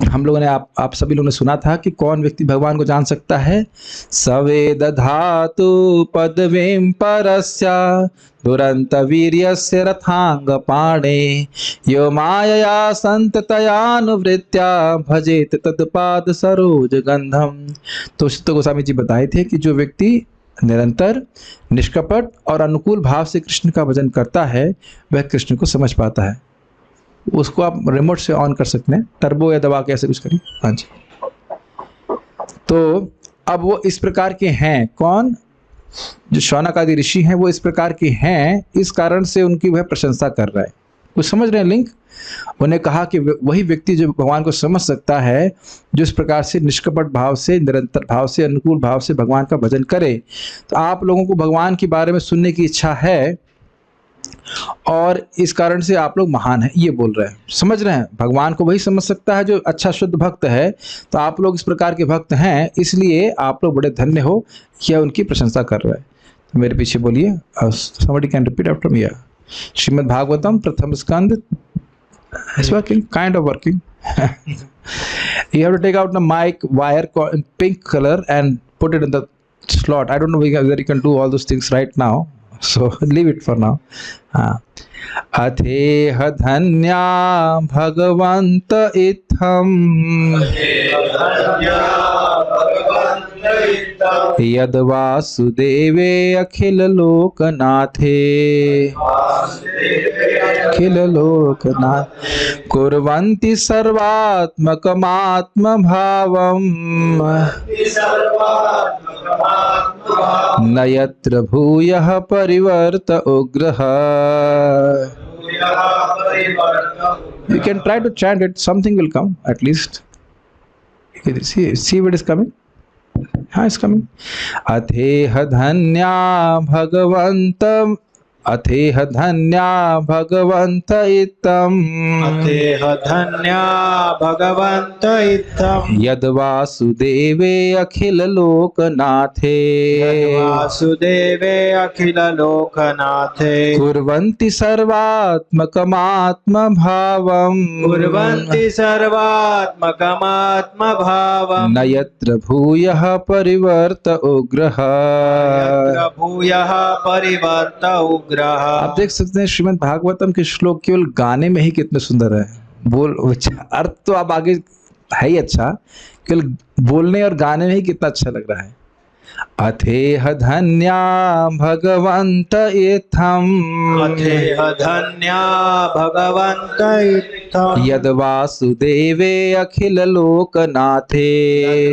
हम लोगों ने आप सभी लोगों ने सुना था कि कौन व्यक्ति भगवान को जान सकता है। सवेद धातु पदवीं परस्य दुरंत वीर्यस्य रथांग पाणे यो मायया संततयानुवृत्त्या भजेत तत्पाद सरोज गंधम। तो चित्त गोस्वामी जी बताए थे कि जो व्यक्ति निरंतर निष्कपट और अनुकूल भाव से कृष्ण का भजन करता है वह कृष्ण को समझ पाता है। उसको आप रिमोट से ऑन कर सकते हैं, टर्बो या दबा के ऐसे कुछ करिए। हाँ जी। तो अब वो इस प्रकार के हैं, कौन? जो शौनक आदि ऋषि हैं वो इस प्रकार के हैं, इस कारण से उनकी वह प्रशंसा कर रहा है। कुछ समझ रहे हैं लिंक? उन्हें कहा कि वही व्यक्ति जो भगवान को समझ सकता है जो इस प्रकार से निष्कपट भाव से, निरंतर भाव से, अनुकूल भाव से भगवान का भजन करे। तो आप लोगों को भगवान के बारे में सुनने की इच्छा है और इस कारण से आप लोग महान हैं, ये बोल रहे हैं। समझ रहे हैं? भगवान को वही समझ सकता है जो अच्छा शुद्ध भक्त है। तो आप लोग इस प्रकार के भक्त हैं, इसलिए आप लोग बड़े धन्य हो, यह उनकी प्रशंसा कर रहे हैं। तो मेरे पीछे बोलिए, somebody can repeat after me. Shrimad Bhagavatam प्रथम स्कंद is working, kind of working. You have to take out the mic wire in pink color and put it in the slot. I don't know whether you can do all those things right now, so leave it for now. अथेह धन्या भगवंत इत्थम यद वासुदेवे अखिल लोकनाथे अखिल लोकनाथ कुर्वन्ति सर्वात्मकमात्म भावम् न यत्र भूयः परिवर्त उग्रः। You can try to chant it, something will come at least. See what is coming? It's coming. अथेह धन्या भगवन्तं अथेह धन्या भगवन्त इत्थम् अथेह धन्या भगवन्त इत्थम् यद वासुदेवे अखिल लोकनाथे वासुदेवे अखिल लोकनाथे कुर्वन्ति सर्वात्मकमात्म भावम् कुर्वन्ति सर्वात्मकमात्म भावम् न यत्र भूयः परिवर्त उग्रः। यत्र भूयः परिवर्त उग्रः। आप देख सकते हैं श्रीमद् भागवतम के श्लोक केवल गाने में ही कितने सुंदर है। अर्थ तो आप आगे है ही अच्छा, केवल बोलने और गाने में ही कितना अच्छा लग रहा है। अथेह धन्या भगवन्त इत्थम् अथेह धन्या भगवन्त इत्थम् यद वासुदेवे अखिल लोकनाथे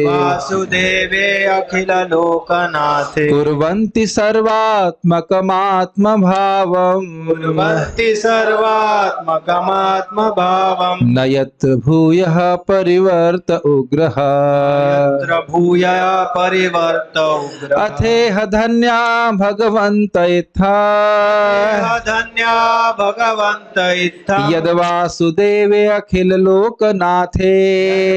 वासुदेवे अखिल लोकनाथे कुर्वन्ति सर्वात्मकमात्म भावम् कुर्वन्ति सर्वात्मकमात्म भावम् न यत्र भूयः परिवर्त उग्रः। यत्र भूयः परिवर्त उग्रः। अथेह धन्या भगवन्त इत्थम् धन्या भगवन्त इत्थम् यद वासुदेवे अखिल लोकनाथे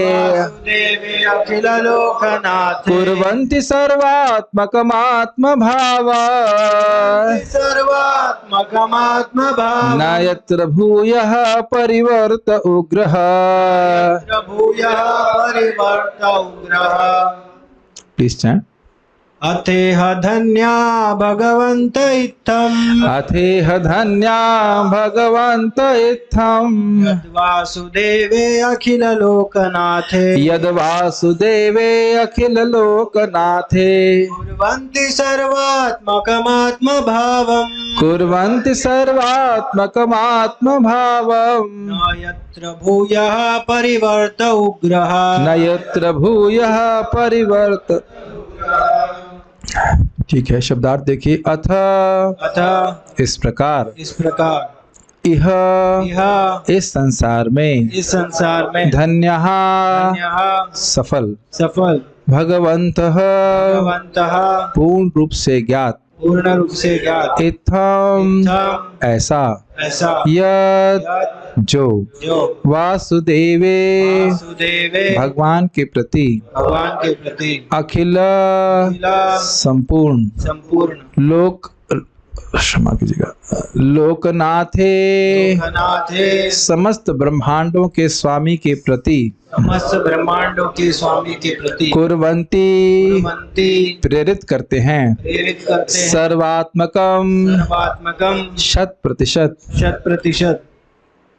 वासुदेवे अखिल लोकनाथे कुर्वन्ति सर्वात्मकमात्म भावम् सर्वात्मकमात्म भावम् न यत्र भूयः परिवर्त उग्रः। यत्र भूयः परिवर्त उग्रः। Please chant. अथेह धन्या भगवन्त इत्थम् अथेह धन्या भगवन्त इत्थम् यद् वासुदेवे अखिल लोकनाथे यद वासुदेवे अखिल लोकनाथे कुर्वन्ति सर्वात्मकमात्म भावम् कुर्वन्ति सर्वात्मकमात्म भावम् न यत्र भूयः परिवर्त उग्रः। न यत्र भूयः परिवर्त। ठीक है, शब्दार्थ देखिए। अथ इस प्रकार इह इस संसार में धन्यः सफल भगवन्तः पूर्ण रूप से ज्ञात इत्थम् ऐसा यद जो वासुदेवे भगवान के प्रति अखिल संपूर्ण क्षमा कीजिएगा, लोकनाथे लोकनाथे समस्त ब्रह्मांडों के स्वामी के प्रति समस्त ब्रह्मांडों के स्वामी के प्रति कुर्वन्ति कुर्वन्ति प्रेरित करते हैं, प्रेरित करते हैं, सर्वात्मकम सर्वात्मकम 100% 100%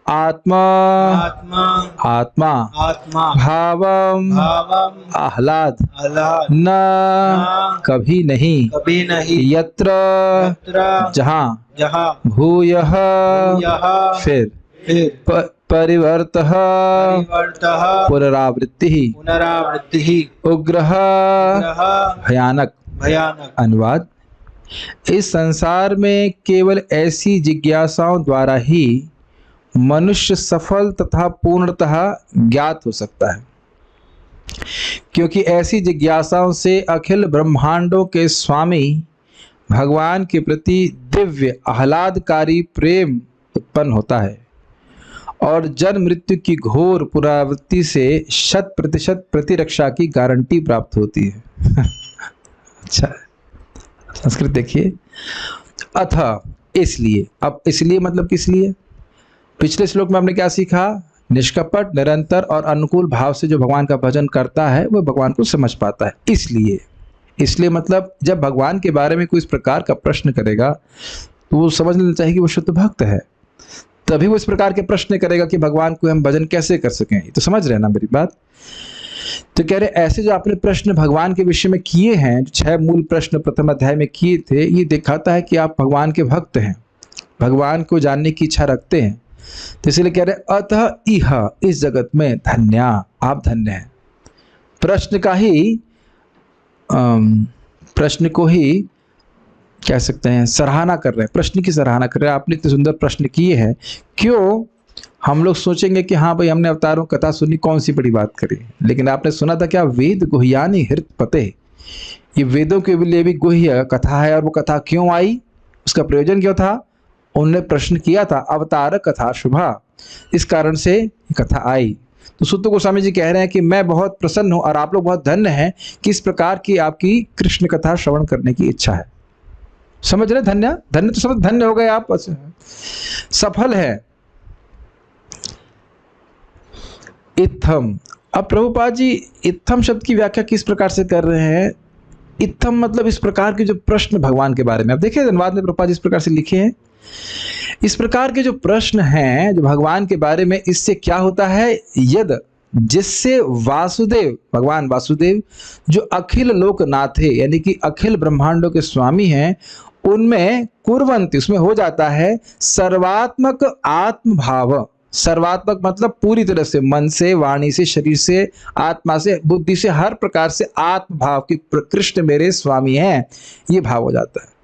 आत्मा आत्मा आत्मा आत्मा भावम भावम आह्लाद आह्लाद न न कभी नहीं, कभी नहीं, यत्र यत्र जहाँ जहाँ भूयः यह फिर फिर परिवर्तः परिवर्तः पुनरावृत्ति पुनरावृत्ति उग्रह ग्रह भयानक। भयानक। अनुवाद, इस संसार में केवल ऐसी जिज्ञासाओं द्वारा ही मनुष्य सफल तथा पूर्णतः ज्ञात हो सकता है, क्योंकि ऐसी जिज्ञासाओं से अखिल ब्रह्मांडों के स्वामी भगवान के प्रति दिव्य आह्लादकारी प्रेम उत्पन्न होता है और जन्म मृत्यु की घोर पुनरावृत्ति से 100% प्रतिरक्षा की गारंटी प्राप्त होती है। अच्छा, संस्कृत देखिए। अथ इसलिए, अब इसलिए मतलब किस लिए? पिछले श्लोक में हमने क्या सीखा? निष्कपट, निरंतर और अनुकूल भाव से जो भगवान का भजन करता है वह भगवान को समझ पाता है। इसलिए मतलब जब भगवान के बारे में कोई इस प्रकार का प्रश्न करेगा तो वो समझ लेना चाहिए कि वो शुद्ध भक्त है, तभी वो इस प्रकार के प्रश्न करेगा कि भगवान को हम भजन कैसे कर सकें। तो समझ रहे ना मेरी बात? तो कह रहे ऐसे जो आपने प्रश्न भगवान के विषय में किए हैं, जो 6 मूल प्रश्न प्रथम अध्याय में किए थे, ये दिखाता है कि आप भगवान के भक्त हैं, भगवान को जानने की इच्छा रखते हैं। तो इसलिए कह रहे अतः इह, इस जगत में धन्या, आप धन्य हैं। प्रश्न को ही कह सकते हैं सराहना कर रहे हैं, प्रश्न की सराहना कर रहे हैं। आपने इतने सुंदर प्रश्न किए हैं, क्यों? हम लोग सोचेंगे कि हाँ भाई हमने अवतारों कथा सुनी, कौन सी बड़ी बात करी, लेकिन आपने सुना था क्या? वेद गुह्यानि हृत पते, ये वेदों के लिए भी गुह्य कथा है। और वो कथा क्यों आई, उसका प्रयोजन क्या था? उन्होंने प्रश्न किया था, अवतार कथा शुभा, इस कारण से कथा आई। तो सुत गोस्वामी जी कह रहे हैं कि मैं बहुत प्रसन्न हूं और आप लोग बहुत धन्य हैं कि इस प्रकार की आपकी कृष्ण कथा श्रवण करने की इच्छा है। समझ रहे? धन्य तो समझ, धन्य हो गए आप, सफल है। इत्थम, अब प्रभुपाद जी इत्थम शब्द की व्याख्या किस प्रकार से कर रहे हैं? इत्थम मतलब इस प्रकार के जो प्रश्न भगवान के बारे में, आप देखिए अनुवाद में प्रभुपाद जी इस प्रकार से लिखे हैं, इस प्रकार के जो प्रश्न हैं जो भगवान के बारे में, इससे क्या होता है? यद, जिससे वासुदेव, भगवान वासुदेव जो अखिल लोकनाथ है, यानी कि अखिल ब्रह्मांडों के स्वामी हैं, उनमें कुर्वन्ति, उसमें हो जाता है सर्वात्मक आत्मभाव। सर्वात्मक मतलब पूरी तरह से, मन से, वाणी से, शरीर से, आत्मा से, बुद्धि से, हर प्रकार से आत्मभाव की कृष्ण मेरे स्वामी हैं, ये भाव हो जाता है।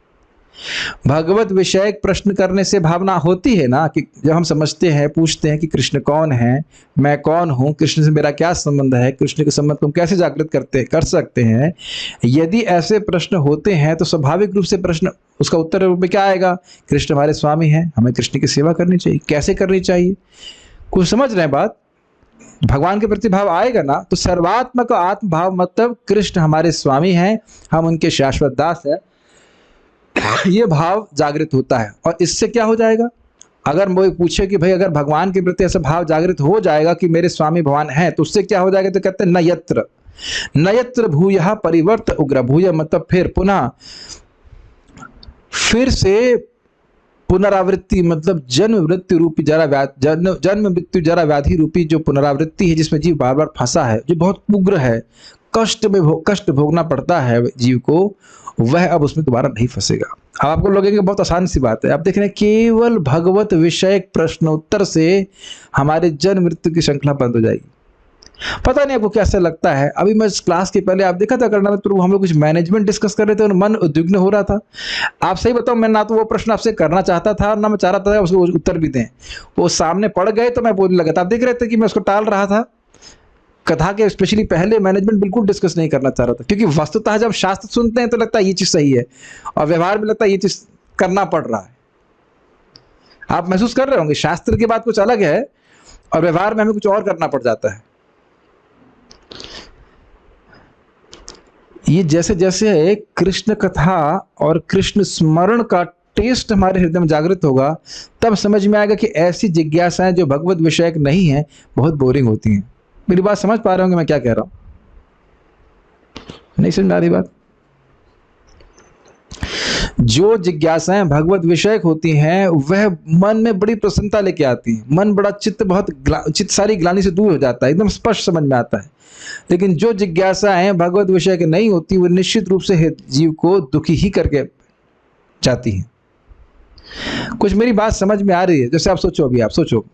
भगवत विषयक प्रश्न करने से भावना होती है ना, कि जब हम समझते हैं, पूछते हैं कि कृष्ण कौन है, मैं कौन हूं, कृष्ण से मेरा क्या संबंध है, कृष्ण के संबंध को हम कैसे जागृत कर सकते हैं। यदि ऐसे प्रश्न होते हैं तो स्वाभाविक रूप से प्रश्न, उसका उत्तर रूप में क्या आएगा? कृष्ण हमारे स्वामी हैं, हमें कृष्ण की सेवा करनी चाहिए। कैसे करनी चाहिए? कुछ समझ रहे हैं बात? भगवान के प्रति भाव आएगा ना, तो सर्वात्मक आत्म भाव मतलब कृष्ण हमारे स्वामी हैं, हम उनके शाश्वत दास हैं, ये भाव जागृत होता है। और इससे क्या हो जाएगा? अगर वो पूछे कि भाई अगर भगवान के प्रति ऐसा भाव जागृत हो जाएगा कि मेरे स्वामी भगवान हैं, तो उससे क्या हो जाएगा? तो कहते हैं न यत्र भूयः परिवर्त उग्र। भूय मतलब फिर से पुनरावृत्ति, मतलब जन्म मृत्यु रूपी जन्म मृत्यु जरा व्याधि रूपी जो पुनरावृत्ति है, जिसमें जीव बार बार फंसा है, जो बहुत उग्र है, कष्ट भोगना पड़ता है जीव को, वह अब उसमें दोबारा नहीं फंसेगा। अब आपको लगेगा बहुत आसान सी बात है। आप देख रहे हैं केवल भगवत विषयक प्रश्न उत्तर से हमारे जन्म मृत्यु की श्रृंखला बंद हो जाएगी। पता नहीं आपको कैसा लगता है। अभी मैं इस क्लास के पहले आप देखा था करना में, तो हम लोग कुछ मैनेजमेंट डिस्कस कर रहे थे और मन उद्विग्न हो रहा था। आप सही बताओ, मैं ना तो वो प्रश्न आपसे करना चाहता था, ना मैं चाह रहा था उसको उत्तर भी दें। वो सामने पड़ गए तो मैं बोलने लगा था। आप देख रहे थे कि मैं उसको टाल रहा था। कथा के स्पेशली पहले मैनेजमेंट बिल्कुल डिस्कस नहीं करना चाह रहा था, क्योंकि वस्तुतः जब शास्त्र सुनते हैं तो लगता है ये चीज़ सही है, और व्यवहार में लगता है ये चीज़ करना पड़ रहा है। आप महसूस कर रहे होंगे, शास्त्र की बात कुछ अलग है और व्यवहार में हमें कुछ और करना पड़ जाता है। ये जैसे जैसे कृष्ण कथा और कृष्ण स्मरण का टेस्ट हमारे हृदय में जागृत होगा, तब समझ में आएगा कि ऐसी जिज्ञासाएं जो भगवत विषयक नहीं है बहुत बोरिंग होती हैं। मेरी बात समझ पा रहे होंगे मैं क्या कह रहा हूं? नहीं समझ आ रही बात? जो जिज्ञासाएं भगवत विषयक होती हैं वह मन में बड़ी प्रसन्नता लेके आती हैं, मन बड़ा चित्त सारी ग्लानि से दूर हो जाता है, एकदम स्पष्ट समझ में आता है। लेकिन जो जिज्ञासाएं भगवत विषयक नहीं होती वो निश्चित रूप से जीव को दुखी ही करके जाती हैं। कुछ मेरी बात समझ में आ रही है? जैसे आप सोचो, अभी आप सोचो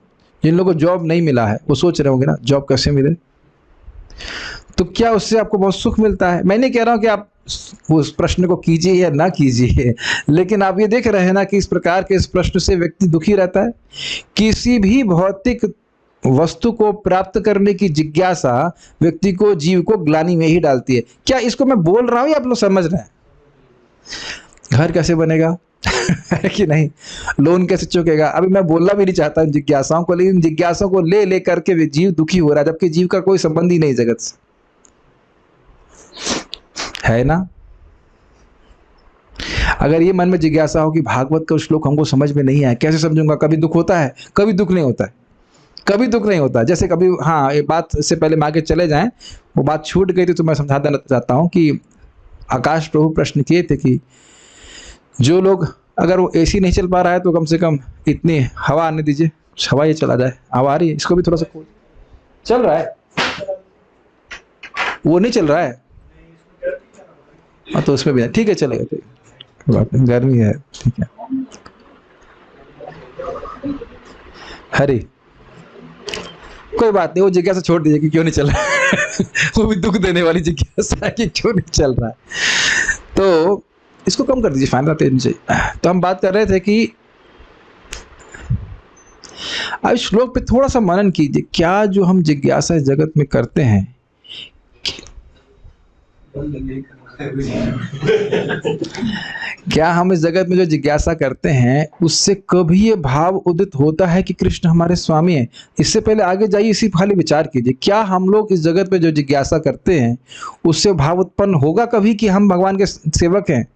जिन लोगों को जॉब नहीं मिला है वो सोच रहे होंगे ना जॉब कैसे मिले, तो क्या उससे आपको बहुत सुख मिलता है? मैं नहीं कह रहा हूं कि आप उस प्रश्न को कीजिए या ना कीजिए, लेकिन आप ये देख रहे हैं ना कि इस प्रकार के इस प्रश्न से व्यक्ति दुखी रहता है। किसी भी भौतिक वस्तु को प्राप्त करने की जिज्ञासा व्यक्ति को, जीव को ग्लानि में ही डालती है। क्या इसको मैं बोल रहा हूं या आप लोग समझ रहे हैं? घर कैसे बनेगा है कि नहीं, लोन कैसे चुकेगा, अभी मैं बोलना भी नहीं चाहता इन जिज्ञासाओं को, लेकिन जिज्ञासाओं को ले ले करके जीव दुखी हो रहा है, जबकि जीव का कोई संबंध ही नहीं जगत से, है ना? अगर ये मन में जिज्ञासा हो कि भागवत का श्लोक हमको समझ में नहीं आया, कैसे समझूंगा? कभी दुख होता है, कभी दुख नहीं होता है, कभी दुख नहीं होता। जैसे कभी, हाँ, ये बात से पहले मैं आगे चले जाएं, वो बात छूट गई थी तो मैं समझा देना चाहता हूं कि आकाश प्रभु प्रश्न किए थे कि जो लोग, अगर वो एसी नहीं चल पा रहा है तो कम से कम इतनी हवा आने दीजिए, हवा ये चला जाए। हवा आ रही है, इसको भी थोड़ा सा खोल, चल रहा है, वो नहीं चल रहा है, हाँ तो उसमें भी ठीक है, चलेगा, ठीक है, बात नहीं, गर्मी है, ठीक है। हरी, कोई बात नहीं, वो जिज्ञासा छोड़ दीजिए कि क्यों नहीं चल रहा है वो भी दुख देने वाली जिज्ञासा है कि क्यों नहीं चल रहा है, तो इसको कम कर दीजिए, फायदा चाहिए। तो हम बात कर रहे थे कि अब श्लोक पे थोड़ा सा मनन कीजिए, क्या जो हम जिज्ञासा इस जगत में करते हैं क्या हम इस जगत में जो जिज्ञासा करते हैं उससे कभी ये भाव उदित होता है कि कृष्ण हमारे स्वामी हैं? इससे पहले आगे जाइए, इसी खाली विचार कीजिए, क्या हम लोग इस जगत में जो जिज्ञासा करते हैं उससे भाव उत्पन्न होगा कभी कि हम भगवान के सेवक हैं?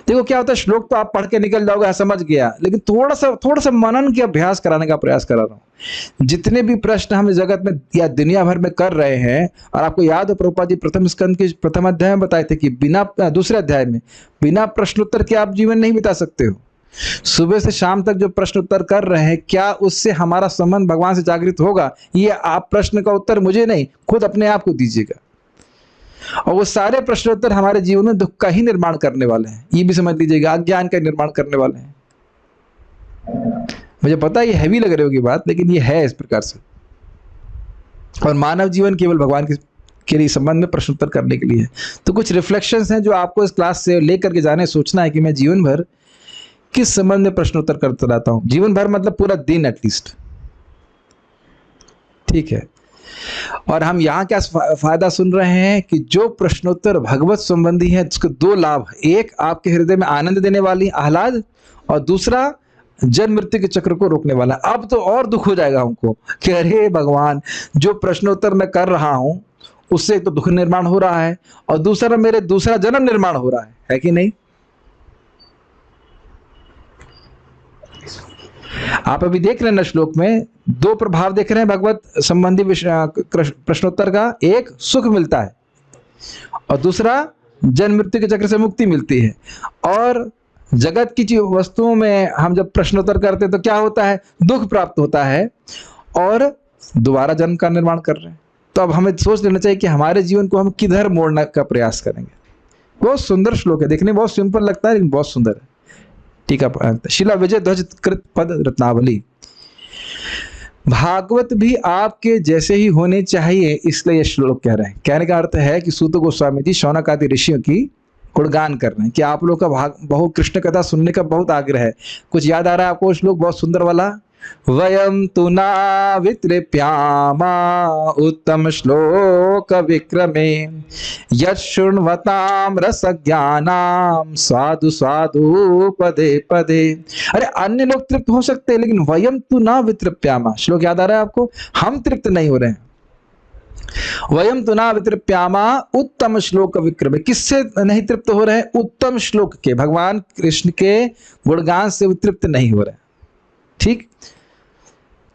देखो क्या होता है, श्लोक तो आप पढ़ के निकल जाओगे, समझ गया, लेकिन थोड़ा सा मनन के अभ्यास कराने का प्रयास करा रहा हूं। जितने भी प्रश्न हम इस जगत में या दुनिया भर में कर रहे हैं, और आपको याद हो प्रभुपाद जी प्रथम स्कंद के प्रथम अध्याय में बताए थे कि दूसरे अध्याय में बिना प्रश्नोत्तर के आप जीवन नहीं बिता सकते हो। सुबह से शाम तक जो प्रश्न उत्तर कर रहे हैं, क्या उससे हमारा संबंध भगवान से जागृत होगा? ये आप प्रश्न का उत्तर मुझे नहीं, खुद अपने आप को दीजिएगा। और वो सारे प्रश्नोत्तर हमारे जीवन में दुख का ही निर्माण करने वाले हैं, ये भी समझ लीजिएगा, अज्ञान का निर्माण करने वाले हैं। मुझे पता है ये हैवी लग रही होगी बात, लेकिन ये है इस प्रकार से। और मानव जीवन केवल भगवान के लिए संबंध में प्रश्नोत्तर करने के लिए है। तो कुछ रिफ्लेक्शंस हैं जो आपको इस क्लास से लेकर के जाने, सोचना है कि मैं जीवन भर किस संबंध में प्रश्नोत्तर करता रहता हूं। जीवन भर मतलब पूरा दिन एटलीस्ट, ठीक है। और हम यहाँ क्या फायदा सुन रहे हैं कि जो प्रश्नोत्तर भगवत संबंधी है उसके दो लाभ, एक आपके हृदय में आनंद देने वाली आह्लाद, और दूसरा जन्म मृत्यु के चक्र को रोकने वाला। अब तो और दुख हो जाएगा हमको कि अरे भगवान, जो प्रश्नोत्तर मैं कर रहा हूं उससे तो दुख निर्माण हो रहा है, और दूसरा मेरे दूसरा जन्म निर्माण हो रहा है कि नहीं? आप अभी देख रहे हैं ना श्लोक में दो प्रभाव देख रहे हैं भगवत संबंधी प्रश्नोत्तर का, एक सुख मिलता है और दूसरा जन्म मृत्यु के चक्र से मुक्ति मिलती है। और जगत की वस्तुओं में हम जब प्रश्नोत्तर करते हैं तो क्या होता है? दुख प्राप्त होता है और दोबारा जन्म का निर्माण कर रहे हैं। तो अब हमें सोच लेना चाहिए कि हमारे जीवन को हम किधर मोड़ने का प्रयास करेंगे। बहुत सुंदर श्लोक है, देखने बहुत सिंपल लगता है लेकिन बहुत सुंदर है। ठीक है, शिला विजय ध्वज कृत पद रत्नावली। भागवत भी आपके जैसे ही होने चाहिए, इसलिए ये श्लोक कह रहे हैं। कहने का अर्थ है कि सूत गोस्वामी जी शौनक आदि ऋषियों की गुणगान कर रहे हैं कि आप लोग का बहु कृष्ण कथा सुनने का बहुत आग्रह है। कुछ याद आ रहा है आपको श्लोक बहुत सुंदर वाला? वयम तु ना वितृप्यामा उत्तम श्लोक विक्रमे यत् शृण्वताम रसज्ञानाम साधु साधु पदे पदे। अरे अन्य लोग तृप्त हो सकते हैं, लेकिन वयम तु ना वितृप्यामा, श्लोक याद आ रहा है आपको? हम तृप्त नहीं हो रहे हैं। वयम तो ना वितृप्यामा उत्तम श्लोक विक्रम। किससे नहीं तृप्त हो रहे? उत्तम श्लोक के, भगवान कृष्ण के गुणगान से तृप्त नहीं हो रहे। ठीक,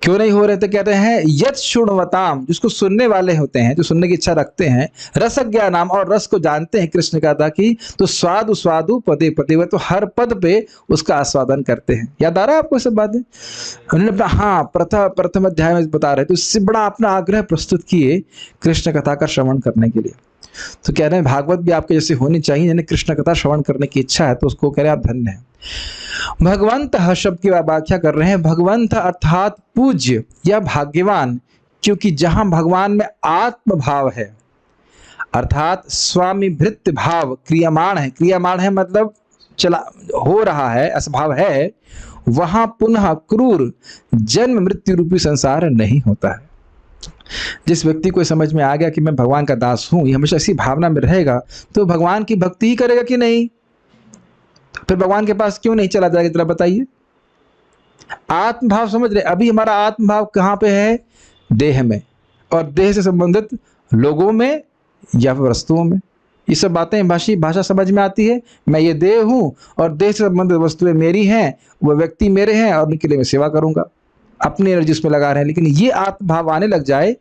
क्यों नहीं हो रहे? तो कहते हैं यत शुण्वताम, जिसको सुनने वाले होते हैं, जो सुनने की इच्छा रखते हैं, रसज्ञा नाम, और रस को जानते हैं कृष्ण का था कि, तो स्वादु स्वादु पदे पदे, वह तो हर पद पे उसका आस्वादन करते हैं। याद आ रहा है आपको सब बातें? उन्होंने अपना, हाँ, प्रथम अध्याय में बता रहे, तो इससे बड़ा अपना आग्रह प्रस्तुत किए कृष्ण कथा का श्रवण करने के लिए। तो कह रहे हैं भागवत भी आपके जैसे होनी चाहिए, यानी कृष्ण कथा श्रवण करने की इच्छा है, तो उसको कह रहे हैं आप धन्य हैं। भगवंत शब्द की व्याख्या कर रहे हैं। भगवंत अर्थात पूज्य या भाग्यवान, क्योंकि जहां भगवान में आत्म भाव है, अर्थात स्वामी भृत्य भाव क्रियमाण है, क्रियमाण है मतलब चला हो रहा है, ऐसा भाव है, वहां पुनः क्रूर जन्म मृत्यु रूपी संसार नहीं होता है। जिस व्यक्ति को समझ में आ गया कि मैं भगवान का दास हूं, ये हमेशा ऐसी भावना में रहेगा, तो भगवान की भक्ति ही करेगा कि नहीं? फिर भगवान के पास क्यों नहीं चला जाएगा? जरा बताइए। आत्मभाव समझ रहे? अभी हमारा आत्मभाव कहाँ पे है? देह में, और देह से संबंधित लोगों में या वस्तुओं में। ये सब बातें भाषा समझ में आती है। मैं ये देह हूं और देह से संबंधित वस्तुएं मेरी हैं, वह व्यक्ति मेरे हैं और उनके लिए मैं सेवा करूंगा, अपनी एनर्जी उसमें लगा रहे हैं। लेकिन ये आत्मभाव आने लग जाए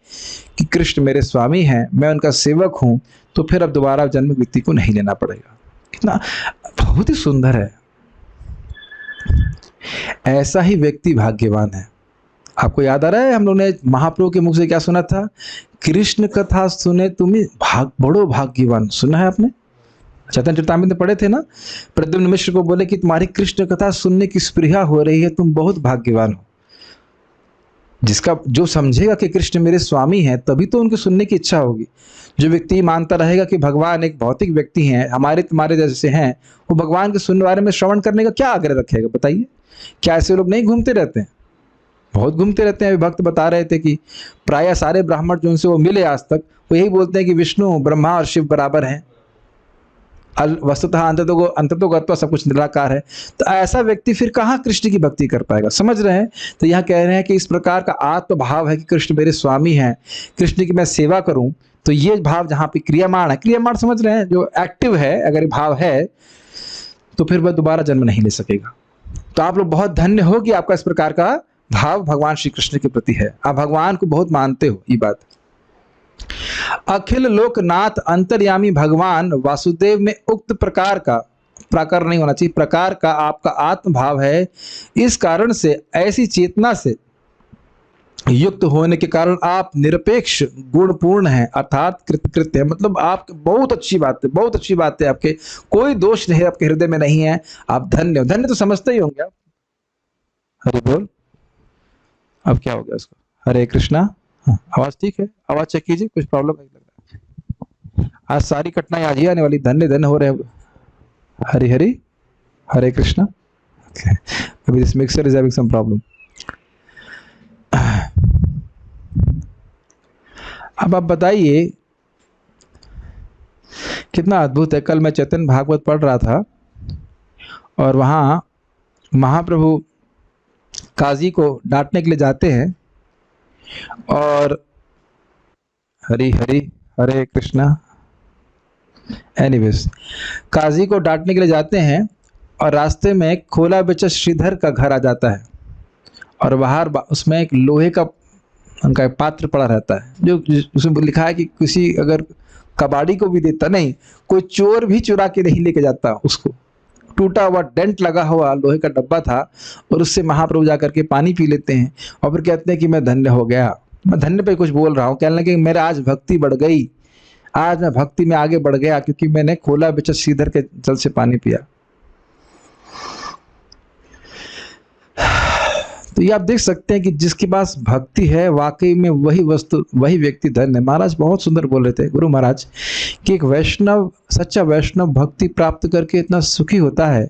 कि कृष्ण मेरे स्वामी हैं, मैं उनका सेवक हूं, तो फिर अब दोबारा जन्म व्यक्ति को नहीं लेना पड़ेगा। कितना बहुत ही सुंदर है। ऐसा ही व्यक्ति भाग्यवान है। आपको याद आ रहा है हम लोग ने महाप्रभु के मुख से क्या सुना था? कृष्ण कथा सुने तुम्हें बड़ो भाग्यवान। सुना है आपने? चैतन्य चरितामृत में पढ़े थे ना? प्रद्युम्न मिश्र को बोले कि तुम्हारी कृष्ण कथा सुनने की स्पृहा हो रही है, तुम बहुत भाग्यवान हो। जिसका जो समझेगा कि कृष्ण मेरे स्वामी हैं, तभी तो उनके सुनने की इच्छा होगी। जो व्यक्ति मानता रहेगा कि भगवान एक भौतिक व्यक्ति हैं, हमारे तुम्हारे जैसे हैं, वो भगवान के सुनने बारे में श्रवण करने का क्या आग्रह रखेगा? बताइए। क्या ऐसे लोग नहीं घूमते रहते हैं? बहुत घूमते रहते हैं। भक्त बता रहे थे कि प्रायः सारे ब्राह्मण जो उनसे वो मिले आज तक, वो यही बोलते हैं कि विष्णु ब्रह्मा और शिव बराबर हैं, वस्तुतः अंततो गत्वा सब कुछ निराकार है। तो ऐसा व्यक्ति फिर कहाँ कृष्ण की भक्ति कर पाएगा? समझ रहे हैं? तो यहाँ कह रहे हैं कि इस प्रकार का आत्म भाव है कि कृष्ण मेरे स्वामी हैं, कृष्ण की मैं सेवा करूं, तो ये भाव जहाँ पे क्रियामाण है, क्रियामाण समझ रहे हैं, जो एक्टिव है, अगर भाव है, तो फिर वह दोबारा जन्म नहीं ले सकेगा। तो आप लोग बहुत धन्य हो कि आपका इस प्रकार का भाव भगवान श्री कृष्ण के प्रति है। आप भगवान को बहुत मानते हो। ये बात अखिल लोकनाथ अंतर्यामी भगवान वासुदेव में उक्त प्रकार का, प्राकार नहीं होना चाहिए, प्रकार का आपका आत्म भाव है। इस कारण से, ऐसी चेतना से युक्त होने के कारण आप निरपेक्ष गुणपूर्ण हैं, अर्थात कृतकृत्य है। मतलब आप बहुत अच्छी बात है, बहुत अच्छी बात है, आपके कोई दोष नहीं, आपके हृदय में नहीं है। आप धन्य हो। धन्य तो समझते ही होंगे आप। हरि बोल। अब क्या हो गया उसको? हरे कृष्णा। आवाज ठीक है? आवाज चेक कीजिए, कुछ प्रॉब्लम नहीं लग रहा है। आज सारी कठिनाई आज ही आने वाली। धन्य धन्य हो रहे हैं। हरि हरि हरे कृष्णा। अभी this mixer is having some problem. अब आप बताइए, कितना अद्भुत है। कल मैं चैतन्य भागवत पढ़ रहा था और वहाँ महाप्रभु काजी को डांटने के लिए जाते हैं, और हरि हरि हरे कृष्णा, एनीवेज, काजी को डांटने के लिए जाते हैं और रास्ते में खोला बेचा श्रीधर का घर आ जाता है, और बाहर उसमें एक लोहे का उनका एक पात्र पड़ा रहता है, जो उसमें लिखा है कि किसी अगर कबाड़ी को भी देता, नहीं, कोई चोर भी चुरा के नहीं लेके जाता उसको। टूटा हुआ डेंट लगा हुआ लोहे का डब्बा था, और उससे महाप्रभु जाकर के पानी पी लेते हैं और फिर कहते हैं कि मैं धन्य हो गया। मैं धन्य पे कुछ बोल रहा हूँ, कहने लगे मेरा आज भक्ति बढ़ गई, आज मैं भक्ति में आगे बढ़ गया, क्योंकि मैंने खोला बेचा श्रीधर के जल से पानी पिया। तो ये आप देख सकते हैं कि जिसके पास भक्ति है, वाकई में वही वस्तु, वही व्यक्ति धन्य है। महाराज बहुत सुंदर बोल रहे थे, गुरु महाराज, कि एक वैष्णव, सच्चा वैष्णव भक्ति प्राप्त करके इतना सुखी होता है,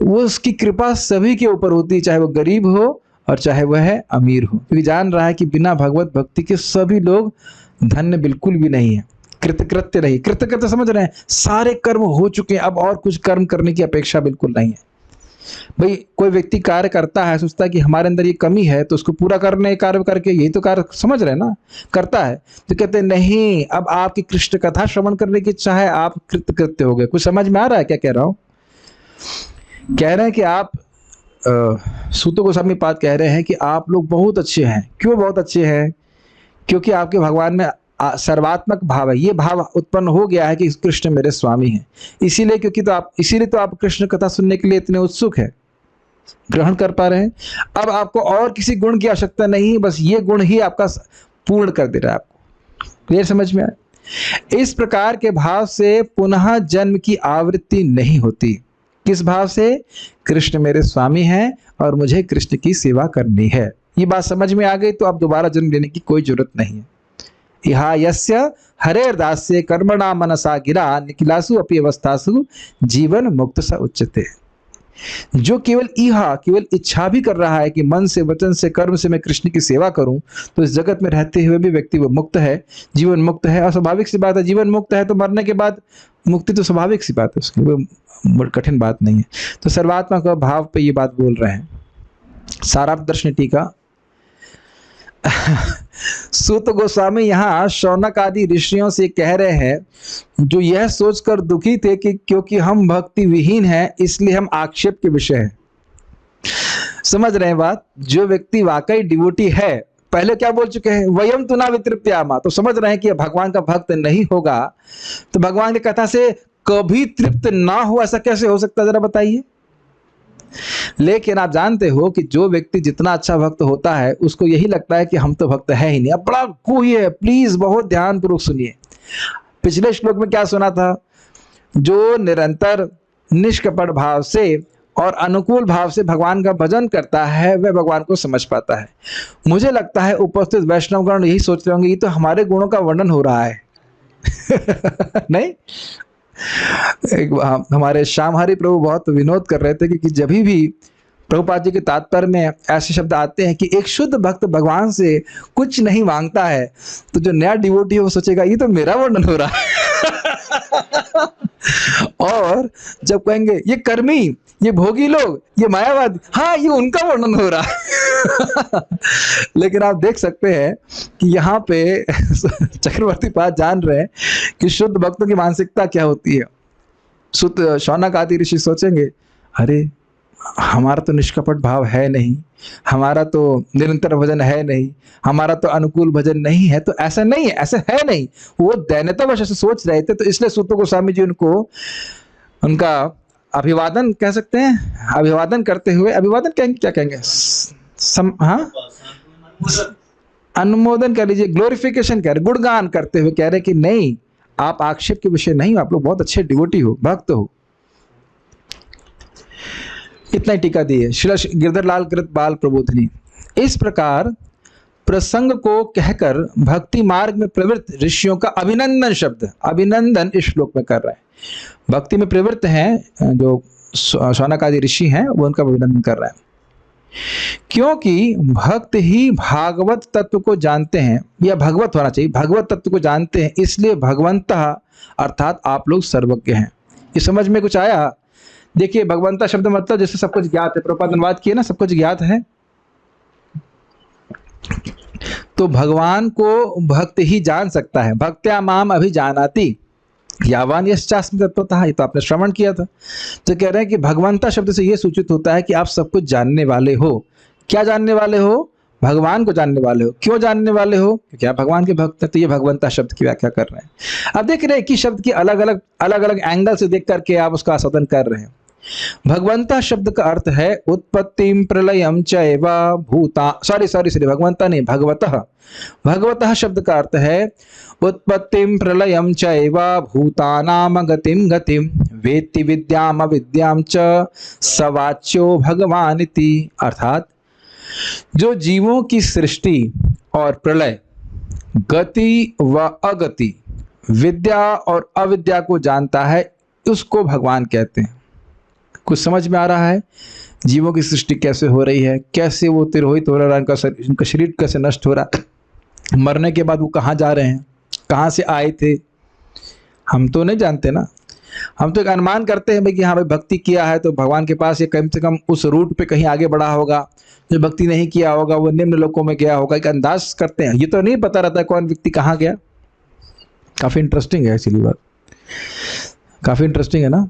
वो उसकी कृपा सभी के ऊपर होती है, चाहे वो गरीब हो और चाहे वह है अमीर हो, क्योंकि जान रहा है कि बिना भगवत भक्ति के सभी लोग धन्य बिल्कुल भी नहीं है, कृतकृत्य नहीं। कृतकृत्य समझ रहे हैं? सारे कर्म हो चुके हैं, अब और कुछ कर्म करने की अपेक्षा बिल्कुल नहीं है। भाई कोई व्यक्ति कार्य करता है, सोचता है कि हमारे अंदर ये कमी है तो उसको पूरा करने कार्य करके, यही तो कार्य समझ रहे हैं ना, करता है। तो कहते हैं नहीं, अब आपकी कृष्ण कथा श्रवण करने की इच्छा है, आप कृत्य हो गए। कुछ समझ में आ रहा है क्या कह रहा हूं? कह रहे हैं कि आप सूत गोस्वामी पाद कह रहे हैं कि आप लोग बहुत अच्छे हैं। क्यों बहुत अच्छे हैं? क्योंकि आपके भगवान में सर्वात्मक भाव है। ये भाव उत्पन्न हो गया है कि कृष्ण मेरे स्वामी हैं, इसीलिए इसीलिए तो आप कृष्ण कथा सुनने के लिए इतने उत्सुक है, ग्रहण कर पा रहे हैं। अब आपको और किसी गुण की आवश्यकता नहीं, बस ये गुण ही आपका पूर्ण कर दे रहा है आपको। क्लियर समझ में आया? इस प्रकार के भाव से पुनः जन्म की आवृत्ति नहीं होती। किस भाव से? कृष्ण मेरे स्वामी हैं और मुझे कृष्ण की सेवा करनी है। ये बात समझ में आ गई तो अब दोबारा जन्म लेने की कोई जरूरत नहीं है। इहा यस्य हरेर्दास्य कर्मणा मनसा गिरा निखिलासु अपि अवस्थासु जीवन मुक्त स उच्यते। जो केवल इच्छा भी कर रहा है कि मन से, वचन से, कर्म से मैं कृष्ण की सेवा करूं, तो इस जगत में रहते हुए भी व्यक्ति वो मुक्त है, जीवन मुक्त है। और स्वाभाविक सी बात है, जीवन मुक्त है तो मरने के बाद मुक्ति तो स्वाभाविक सी बात है, उसकी वो कठिन बात नहीं है। तो सर्वात्मा का भाव पे ये बात बोल रहे हैं। सारार्थ दर्शन टीका। सूत गोस्वामी यहाँ शौनक आदि ऋषियों से कह रहे हैं जो यह सोचकर दुखी थे कि क्योंकि हम भक्ति विहीन हैं इसलिए हम आक्षेप के विषय हैं। समझ रहे हैं बात? जो व्यक्ति वाकई डिवोटी है, पहले क्या बोल चुके हैं? वयम तुना वितृप्त्यामा। तो समझ रहे हैं कि भगवान का भक्त नहीं होगा तो भगवान की कथा से कभी तृप्त ना हो, ऐसा कैसे हो सकता है, जरा बताइए। लेकिन आप जानते हो कि जो व्यक्ति जितना अच्छा भक्त होता है उसको यही लगता है कि हम तो भक्त है ही नहीं। अब बड़ा कोई है, प्लीज बहुत ध्यान पूर्वक सुनिए। पिछले श्लोक में क्या सुना था? जो निरंतर निष्कपट भाव से और अनुकूल भाव से भगवान का भजन करता है वह भगवान को समझ पाता है। मुझे लगता है उपस्थित वैष्णवगण यही सोच रहे होंगे ये तो हमारे गुणों का वर्णन हो रहा है। नहीं, हमारे श्यामहरि प्रभु बहुत विनोद कर रहे थे कि जब भी प्रभुपाद जी के तात्पर्य में ऐसे शब्द आते हैं कि एक शुद्ध भक्त भगवान से कुछ नहीं मांगता है, तो जो नया डिवोटी है वो सोचेगा ये तो मेरा वर्णन हो रहा है। और जब कहेंगे ये कर्मी, ये भोगी लोग, ये मायावादी, हाँ ये उनका वर्णन हो रहा है। लेकिन आप देख सकते हैं कि यहाँ पे चक्रवर्ती पाद जान रहे हैं कि शुद्ध भक्तों की मानसिकता क्या होती है। शुद्ध शौनक आदि ऋषि सोचेंगे अरे हमारा तो निष्कपट भाव है नहीं, हमारा तो निरंतर भजन है नहीं, हमारा तो अनुकूल भजन नहीं है, तो ऐसा नहीं है, ऐसा है नहीं। वो दैन्यतावश से सोच रहे थे, तो इसलिए सूत गोस्वामी जी उनको उनका अभिवादन कह सकते हैं, अभिवादन करते हुए, अभिवादन कहेंगे, क्या कहेंगे, हाँ अनुमोदन कह लीजिए, ग्लोरिफिकेशन कह रहे, गुणगान करते हुए कह रहे कि नहीं आप आक्षेप के विषय नहीं हो, आप लोग बहुत अच्छे डिवोटी हो, भक्त हो। इतना ही टीका दी है श्री गिरधरलाल कृत बाल प्रबोधिनी। इस प्रकार प्रसंग को कहकर भक्ति मार्ग में प्रवृत्त ऋषियों का अभिनंदन शब्द, अभिनंदन इस श्लोक में कर रहे हैं। भक्ति में प्रवृत्त हैं जो शौनक आदि ऋषि हैं वो उनका अभिनंदन कर रहे हैं, क्योंकि भक्त ही भागवत तत्व को जानते हैं, या भगवत होना चाहिए, भगवत तत्व को जानते हैं, इसलिए भगवंतः अर्थात आप लोग सर्वज्ञ हैं। ये समझ में कुछ आया? देखिए भगवंता शब्द मतलब जैसे सब कुछ ज्ञात है, प्रभुपाद अनुवाद किए ना, सब कुछ ज्ञात है। तो भगवान को भक्त ही जान सकता है। भक्त्या माम अभिजानाति यावान यश्चास्मि तत्वतः, ये तो आपने श्रवण किया था। तो कह रहे हैं कि भगवंता शब्द से यह सूचित होता है कि आप सब कुछ जानने वाले हो। क्या जानने वाले हो? भगवान को जानने वाले हो। क्यों जानने वाले हो? क्योंकि आप भगवान के भक्त हैं। तो ये भगवंता शब्द की व्याख्या कर रहे हैं। अब देख रहे हैं कि शब्द की अलग अलग एंगल से देख करके आप उसका आस्वादन कर रहे हैं। भगवंता शब्द का अर्थ है उत्पत्तिम प्रलयम चैव भूता, सॉरी भगवंता नहीं, भगवतः। भगवतः शब्द का अर्थ है उत्पत्तिम प्रलयम चैव भूतानाम गतिम गतिम वेत्ति विद्याम अविद्याम च सवाच्यो भगवानिति। अर्थात जो जीवों की सृष्टि और प्रलय, गति व अगति, विद्या और अविद्या को जानता है, उसको भगवान कहते हैं। कुछ समझ में आ रहा है? जीवों की सृष्टि कैसे हो रही है, कैसे वो तिरोहित हो रहा है, उनका शरीर कैसे नष्ट हो रहा है, मरने के बाद वो कहाँ जा रहे हैं, कहाँ से आए थे, हम तो नहीं जानते ना। हम तो एक अनुमान करते हैं भाई कि हाँ भाई भक्ति किया है तो भगवान के पास ये कम से कम उस रूट पे कहीं आगे बढ़ा होगा, जो भक्ति नहीं किया होगा वो निम्न लोकों में गया होगा, एक अंदाज करते हैं। ये तो नहीं पता रहता कौन व्यक्ति कहाँ गया। काफ़ी इंटरेस्टिंग है इसीलिए बात, काफ़ी इंटरेस्टिंग है ना।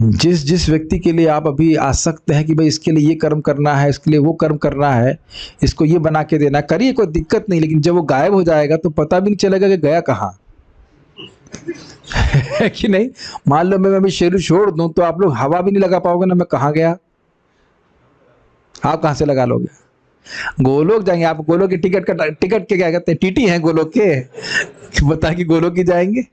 जिस व्यक्ति के लिए आप अभी आसक्त हैं कि भाई इसके लिए ये कर्म करना है, इसके लिए वो कर्म करना है, इसको ये बना के देना, करिए कोई दिक्कत नहीं, लेकिन जब वो गायब हो जाएगा तो पता भी नहीं चलेगा कि गया कहाँ है कि नहीं। मान लो मैं अभी शरीर छोड़ दूं तो आप लोग हवा भी नहीं लगा पाओगे ना मैं कहाँ गया। आप कहाँ से लगा लोगे? गोलोक जाएंगे आप, गोलोक की टिकट के क्या कहते हैं, टीटी हैं गोलोक के, बता कि गोलोक की जाएंगे।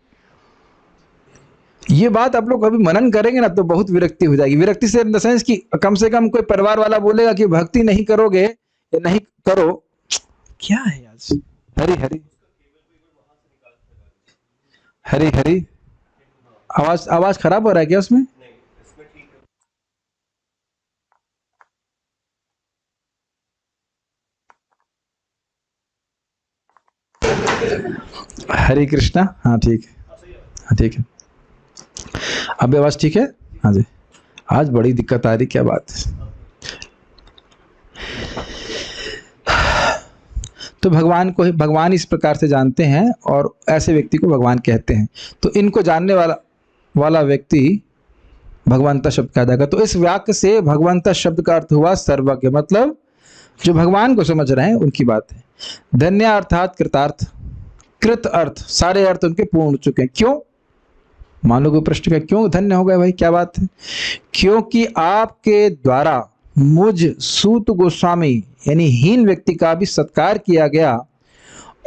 ये बात आप लोग कभी मनन करेंगे ना तो बहुत विरक्ति हो जाएगी। विरक्ति से इन द सेंस कि कम से कम कोई परिवार वाला बोलेगा कि भक्ति नहीं करोगे या नहीं करो, क्या है आज, हरी हरी हरी हरी। आवाज खराब हो रहा है क्या उसमें? हरे कृष्णा। हाँ ठीक है, हाँ ठीक है, अब आवाज ठीक है। हाँ जी, आज बड़ी दिक्कत आ रही, क्या बात है। तो भगवान को ही भगवान इस प्रकार से जानते हैं और ऐसे व्यक्ति को भगवान कहते हैं। तो इनको जानने वाला व्यक्ति भगवंता शब्द कहा जाएगा। तो इस वाक्य से भगवंता शब्द का अर्थ हुआ सर्वज्ञ, मतलब जो भगवान को समझ रहे हैं उनकी बात है। धन्य अर्थात कृतार्थ, कृत अर्थ, सारे अर्थ उनके पूर्ण हो चुके हैं। क्यों? मान लो कोई प्रश्न का, क्यों धन्य हो गए भाई, क्या बात है? क्योंकि आपके द्वारा मुझ सूत गोस्वामी यानी हीन व्यक्ति का भी सत्कार किया गया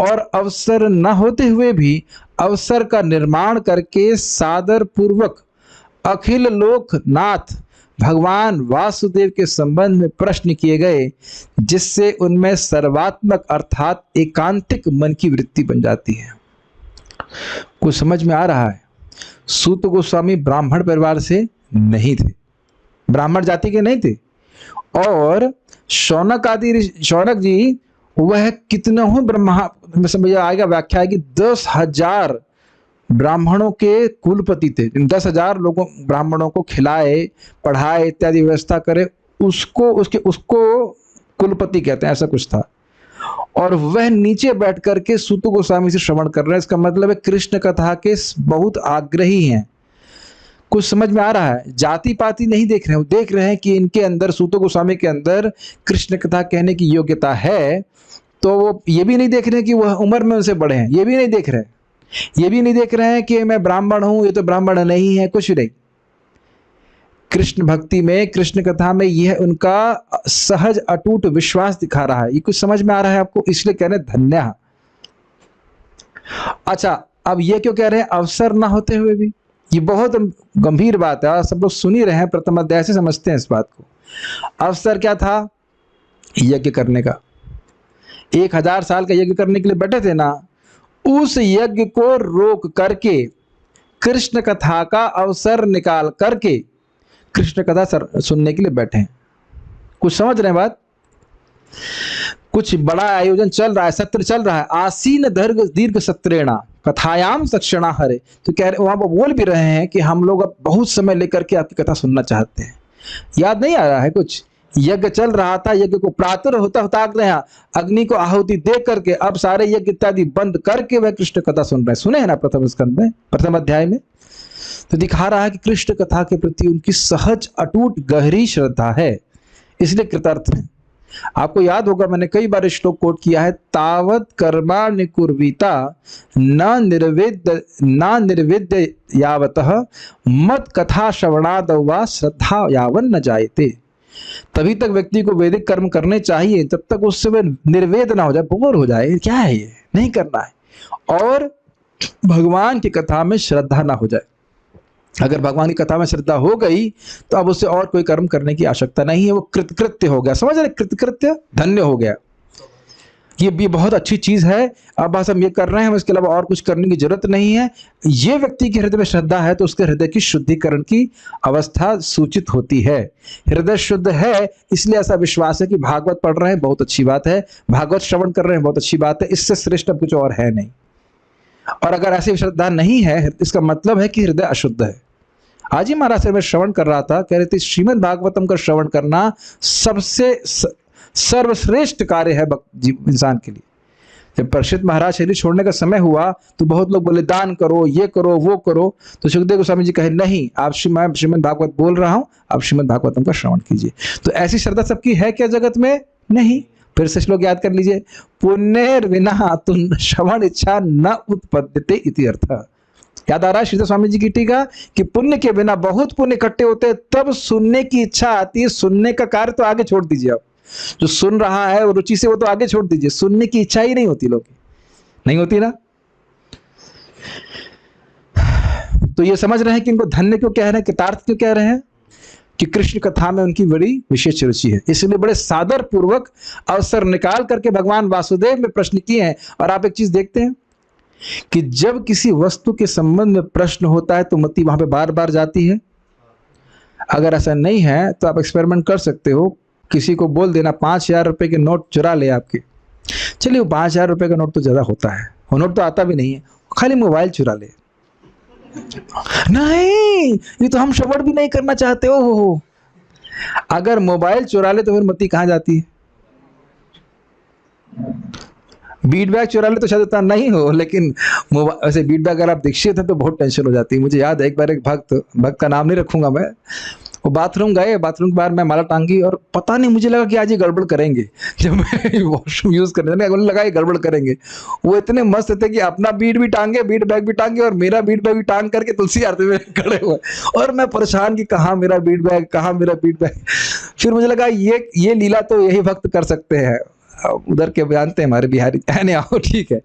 और अवसर न होते हुए भी अवसर का निर्माण करके सादर पूर्वक अखिल लोकनाथ भगवान वासुदेव के संबंध में प्रश्न किए गए, जिससे उनमें सर्वात्मक अर्थात एकांतिक मन की वृत्ति बन जाती है। कुछ समझ में आ रहा है? सूत गोस्वामी ब्राह्मण परिवार से नहीं थे, ब्राह्मण जाति के नहीं थे, और शौनक जी वह कितना हो ब्रह्मा में समझ आएगा, व्याख्या है कि 10,000 ब्राह्मणों के कुलपति थे। इन 10,000 लोगों ब्राह्मणों को खिलाए, पढ़ाए, इत्यादि व्यवस्था करे, उसको कुलपति कहते हैं, ऐसा कुछ था। और वह नीचे बैठ करके सूत गोस्वामी से श्रवण कर रहे हैं। इसका मतलब है कृष्ण कथा के बहुत आग्रही हैं। कुछ समझ में आ रहा है? जाति पाति नहीं देख रहे हैं, वो देख रहे हैं कि इनके अंदर, सूत गोस्वामी के अंदर कृष्ण कथा कहने की योग्यता है। तो वो ये भी नहीं देख रहे हैं कि वह उम्र में उनसे बड़े हैं, ये भी नहीं देख रहे हैं। ये भी नहीं देख रहे हैं कि मैं ब्राह्मण हूं, ये तो ब्राह्मण नहीं है, कुछ नहीं। कृष्ण भक्ति में, कृष्ण कथा में यह उनका सहज अटूट विश्वास दिखा रहा है। ये कुछ समझ में आ रहा है आपको? इसलिए कह रहे हैं धन्य। अच्छा, अब ये क्यों कह रहे हैं अवसर ना होते हुए भी? ये बहुत गंभीर बात है, सब लोग सुन ही रहे हैं, प्रथम अध्याय से समझते हैं इस बात को। अवसर क्या था? यज्ञ करने का। 1000 साल का यज्ञ करने के लिए बैठे थे ना, उस यज्ञ को रोक करके कृष्ण कथा का अवसर निकाल करके कृष्ण कथा सुनने के लिए बैठे हैं। कुछ समझ रहे हैं बात? कुछ बड़ा आयोजन चल रहा है, सत्र चल रहा है। आसीन दीर्घ सत्रेणा कथायाम सक्षणा हरे। तो कह रहे, वहां पर बोल भी रहे हैं कि हम लोग अब बहुत समय लेकर के आपकी कथा सुनना चाहते हैं। याद नहीं आ रहा है कुछ? यज्ञ चल रहा था, यज्ञ को प्रातुर होता अग्नि को आहुति दे करके अब सारे यज्ञ इत्यादि बंद करके वह कृष्ण कथा सुन रहे हैं। सुने हैं ना प्रथम स्कंद में, प्रथम अध्याय में? तो दिखा रहा है कि कृष्ण कथा के प्रति उनकी सहज अटूट गहरी श्रद्धा है, इसलिए कृतार्थ है। आपको याद होगा, मैंने कई बार श्लोक कोट किया है, तावत कर्मा निकुर्वीता न निर्विद्य यावतः मत कथा श्रवणाद वा श्रद्धा यावन न जायते। तभी तक व्यक्ति को वैदिक कर्म करने चाहिए जब तक उससे वह निर्वेद ना हो जाए, बोर हो जाए, क्या है ये, नहीं करना है। और भगवान की कथा में श्रद्धा ना हो जाए। अगर भगवान की कथा में श्रद्धा हो गई तो अब उससे और कोई कर्म करने की आवश्यकता नहीं है, वो कृतकृत्य हो गया। समझ रहे? कृतकृत्य, धन्य हो गया। ये बहुत अच्छी चीज है। अब बस हम ये कर रहे हैं, हम इसके अलावा और कुछ करने की जरूरत नहीं है। ये व्यक्ति के हृदय में श्रद्धा है तो उसके हृदय की शुद्धिकरण की अवस्था सूचित होती है। हृदय शुद्ध है इसलिए ऐसा विश्वास है कि भागवत पढ़ रहे हैं, बहुत अच्छी बात है, भागवत श्रवण कर रहे हैं, बहुत अच्छी बात है, इससे श्रेष्ठ अब कुछ और है नहीं। और अगर ऐसी श्रद्धा नहीं है, इसका मतलब है कि हृदय अशुद्ध है। आज ही महाराज से मैं श्रवण कर रहा था, कह रहे थे श्रीमद् भागवतम का श्रवण करना सबसे सर्वश्रेष्ठ कार्य है इंसान के लिए। जब परीक्षित महाराज शरीर छोड़ने का समय हुआ तो बहुत लोग बोले दान करो, ये करो, वो करो। तो सुखदेव गोस्वामी जी कहे नहीं, आप मैं श्रीमद् भागवत बोल रहा हूं, आप श्रीमद् भागवतम का श्रवण कीजिए। तो ऐसी श्रद्धा सबकी है क्या जगत में? नहीं। फिर से श्लोक याद कर लीजिए, पुण्य विना तुम श्रवण इच्छा न उत्पद्यते इति अर्थ। याद आ रहा है श्रीधर स्वामी जी की टीका कि पुण्य के बिना, बहुत पुण्य इकट्ठे होते हैं तब सुनने की इच्छा आती है। सुनने का कार्य तो आगे छोड़ दीजिए, आप जो सुन रहा है वो रुचि से वो तो आगे छोड़ दीजिए, सुनने की इच्छा ही नहीं होती, लोग नहीं होती ना। तो ये समझ रहे हैं कि इनको धन्य क्यों कह रहे हैं, कृतार्थ क्यों कह रहे हैं? कि कृष्ण कथा में उनकी बड़ी विशेष रुचि है, इसलिए बड़े सादर पूर्वक अवसर निकाल करके भगवान वासुदेव में प्रश्न किए हैं। और आप एक चीज देखते हैं कि जब किसी वस्तु के संबंध में प्रश्न होता है तो मति वहां पे बार बार जाती है। अगर ऐसा नहीं है तो आप एक्सपेरिमेंट कर सकते हो, किसी को बोल देना 5,000 रुपए के नोट चुरा ले आपके। चलिए वो 5,000 रुपए का नोट तो ज्यादा होता है, वो नोट तो आता भी नहीं है, खाली मोबाइल चुरा ले। नहीं, ये तो हम श्रवण भी नहीं करना चाहते हो। अगर मोबाइल चुरा ले तो फिर मति कहां जाती है? बीट बैग चुरा ले तो शायद इतना नहीं हो, लेकिन वैसे बीट बैग अगर आप दीक्षित हैं तो बहुत टेंशन हो जाती है। मुझे याद है एक बार एक भक्त का नाम नहीं रखूंगा मैं, वो बाथरूम गए, बाथरूम के बाहर मैं माला टांगी और पता नहीं मुझे लगा कि आज ये गड़बड़ करेंगे। जब मैं वॉशरूम यूज करने लगा ये गड़बड़ करेंगे। वो इतने मस्त थे कि अपना बीट भी टांगे, बीट बैग भी टांगे और मेरा बीट बैग भी टांग करके तुलसी आरती में खड़े हुए, और मैं परेशान कि कहाँ मेरा बीट बैग, कहाँ मेरा बीट बैग। फिर मुझे लगा ये लीला तो यही भक्त कर सकते हैं, उधर के जानते हैं हमारे बिहारी है नहीं। आओ ठीक है,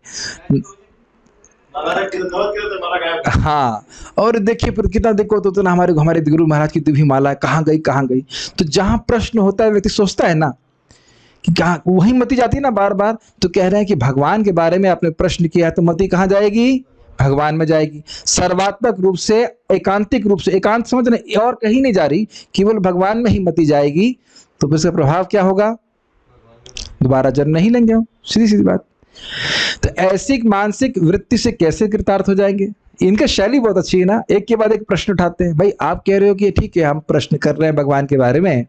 हाँ। और देखिए फिर कितना देखो तो ना हमारे गुरु महाराज की दिव्य माला कहाँ गई कहाँ गई। तो जहां प्रश्न होता है व्यक्ति सोचता है ना कि कहाँ, वही मति जाती है ना बार बार। तो कह रहे हैं कि भगवान के बारे में आपने प्रश्न किया तो मति कहाँ जाएगी? भगवान में जाएगी। सर्वात्मक रूप से, एकांतिक रूप से, एकांत समझ रहे और कहीं नहीं जा रही, केवल भगवान में ही मति जाएगी। तो फिर इसका प्रभाव क्या होगा? दोबारा जन्म नहीं लेंगे हम, सीधी सीधी बात। तो ऐसी मानसिक वृत्ति से कैसे कृतार्थ हो जाएंगे? इनका शैली बहुत अच्छी है ना, एक के बाद एक प्रश्न उठाते हैं। भाई आप कह रहे हो कि ठीक है हम प्रश्न कर रहे हैं भगवान के बारे में,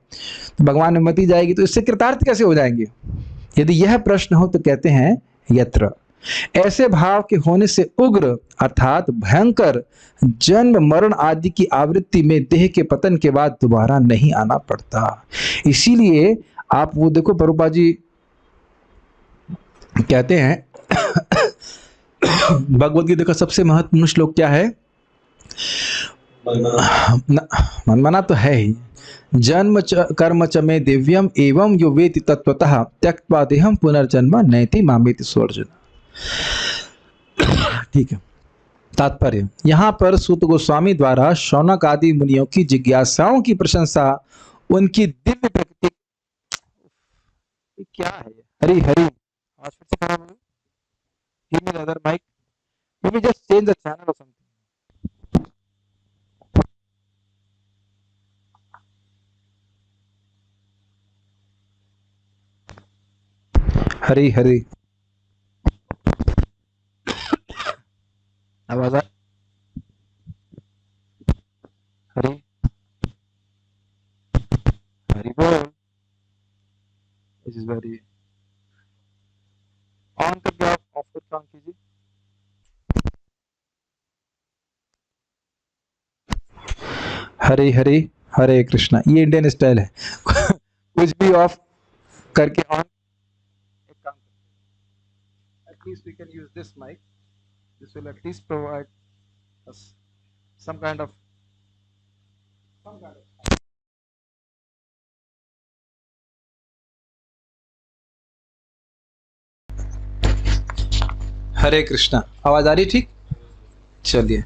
तो भगवान में मति जाएगी, तो इससे कृतार्थ कैसे हो जाएंगे? यदि यह प्रश्न हो तो कहते हैं यत्र, ऐसे भाव के होने से उग्र अर्थात भयंकर जन्म मरण आदि की आवृत्ति में देह के पतन के बाद दोबारा नहीं आना पड़ता। इसीलिए आप वो देखो, प्रभुपाद जी कहते हैं भगवद गीता का सबसे महत्वपूर्ण श्लोक क्या है? मनमना तो है ही, जन्म कर्म च में दिव्यम एवं यो वेति तत्वतः त्यक्त्वा देहम पुनर्जन्म नैति मामेति सुअर्जुन। ठीक है, तात्पर्य यहां पर सूत गोस्वामी द्वारा शौनक आदि मुनियों की जिज्ञासाओं की प्रशंसा, उनकी दिव्य प्रकृति। क्या है? हरी हरी आज फिर से खराब हो गई। Give me the other mic. Let me just change the channel or something. Hari Hari आवाज आ? हरी हरी बोल। This is very ऑन करके आप ऑफ कर काम कीजिए। हरे हरे हरे कृष्णा, ये इंडियन स्टाइल है। कुछ भी ऑफ करके ऑन, एक काम करते, at least we can use this mic, this will at least provide us some kind of Hare Krishna. आवाज आ रही? ठीक, चलिए।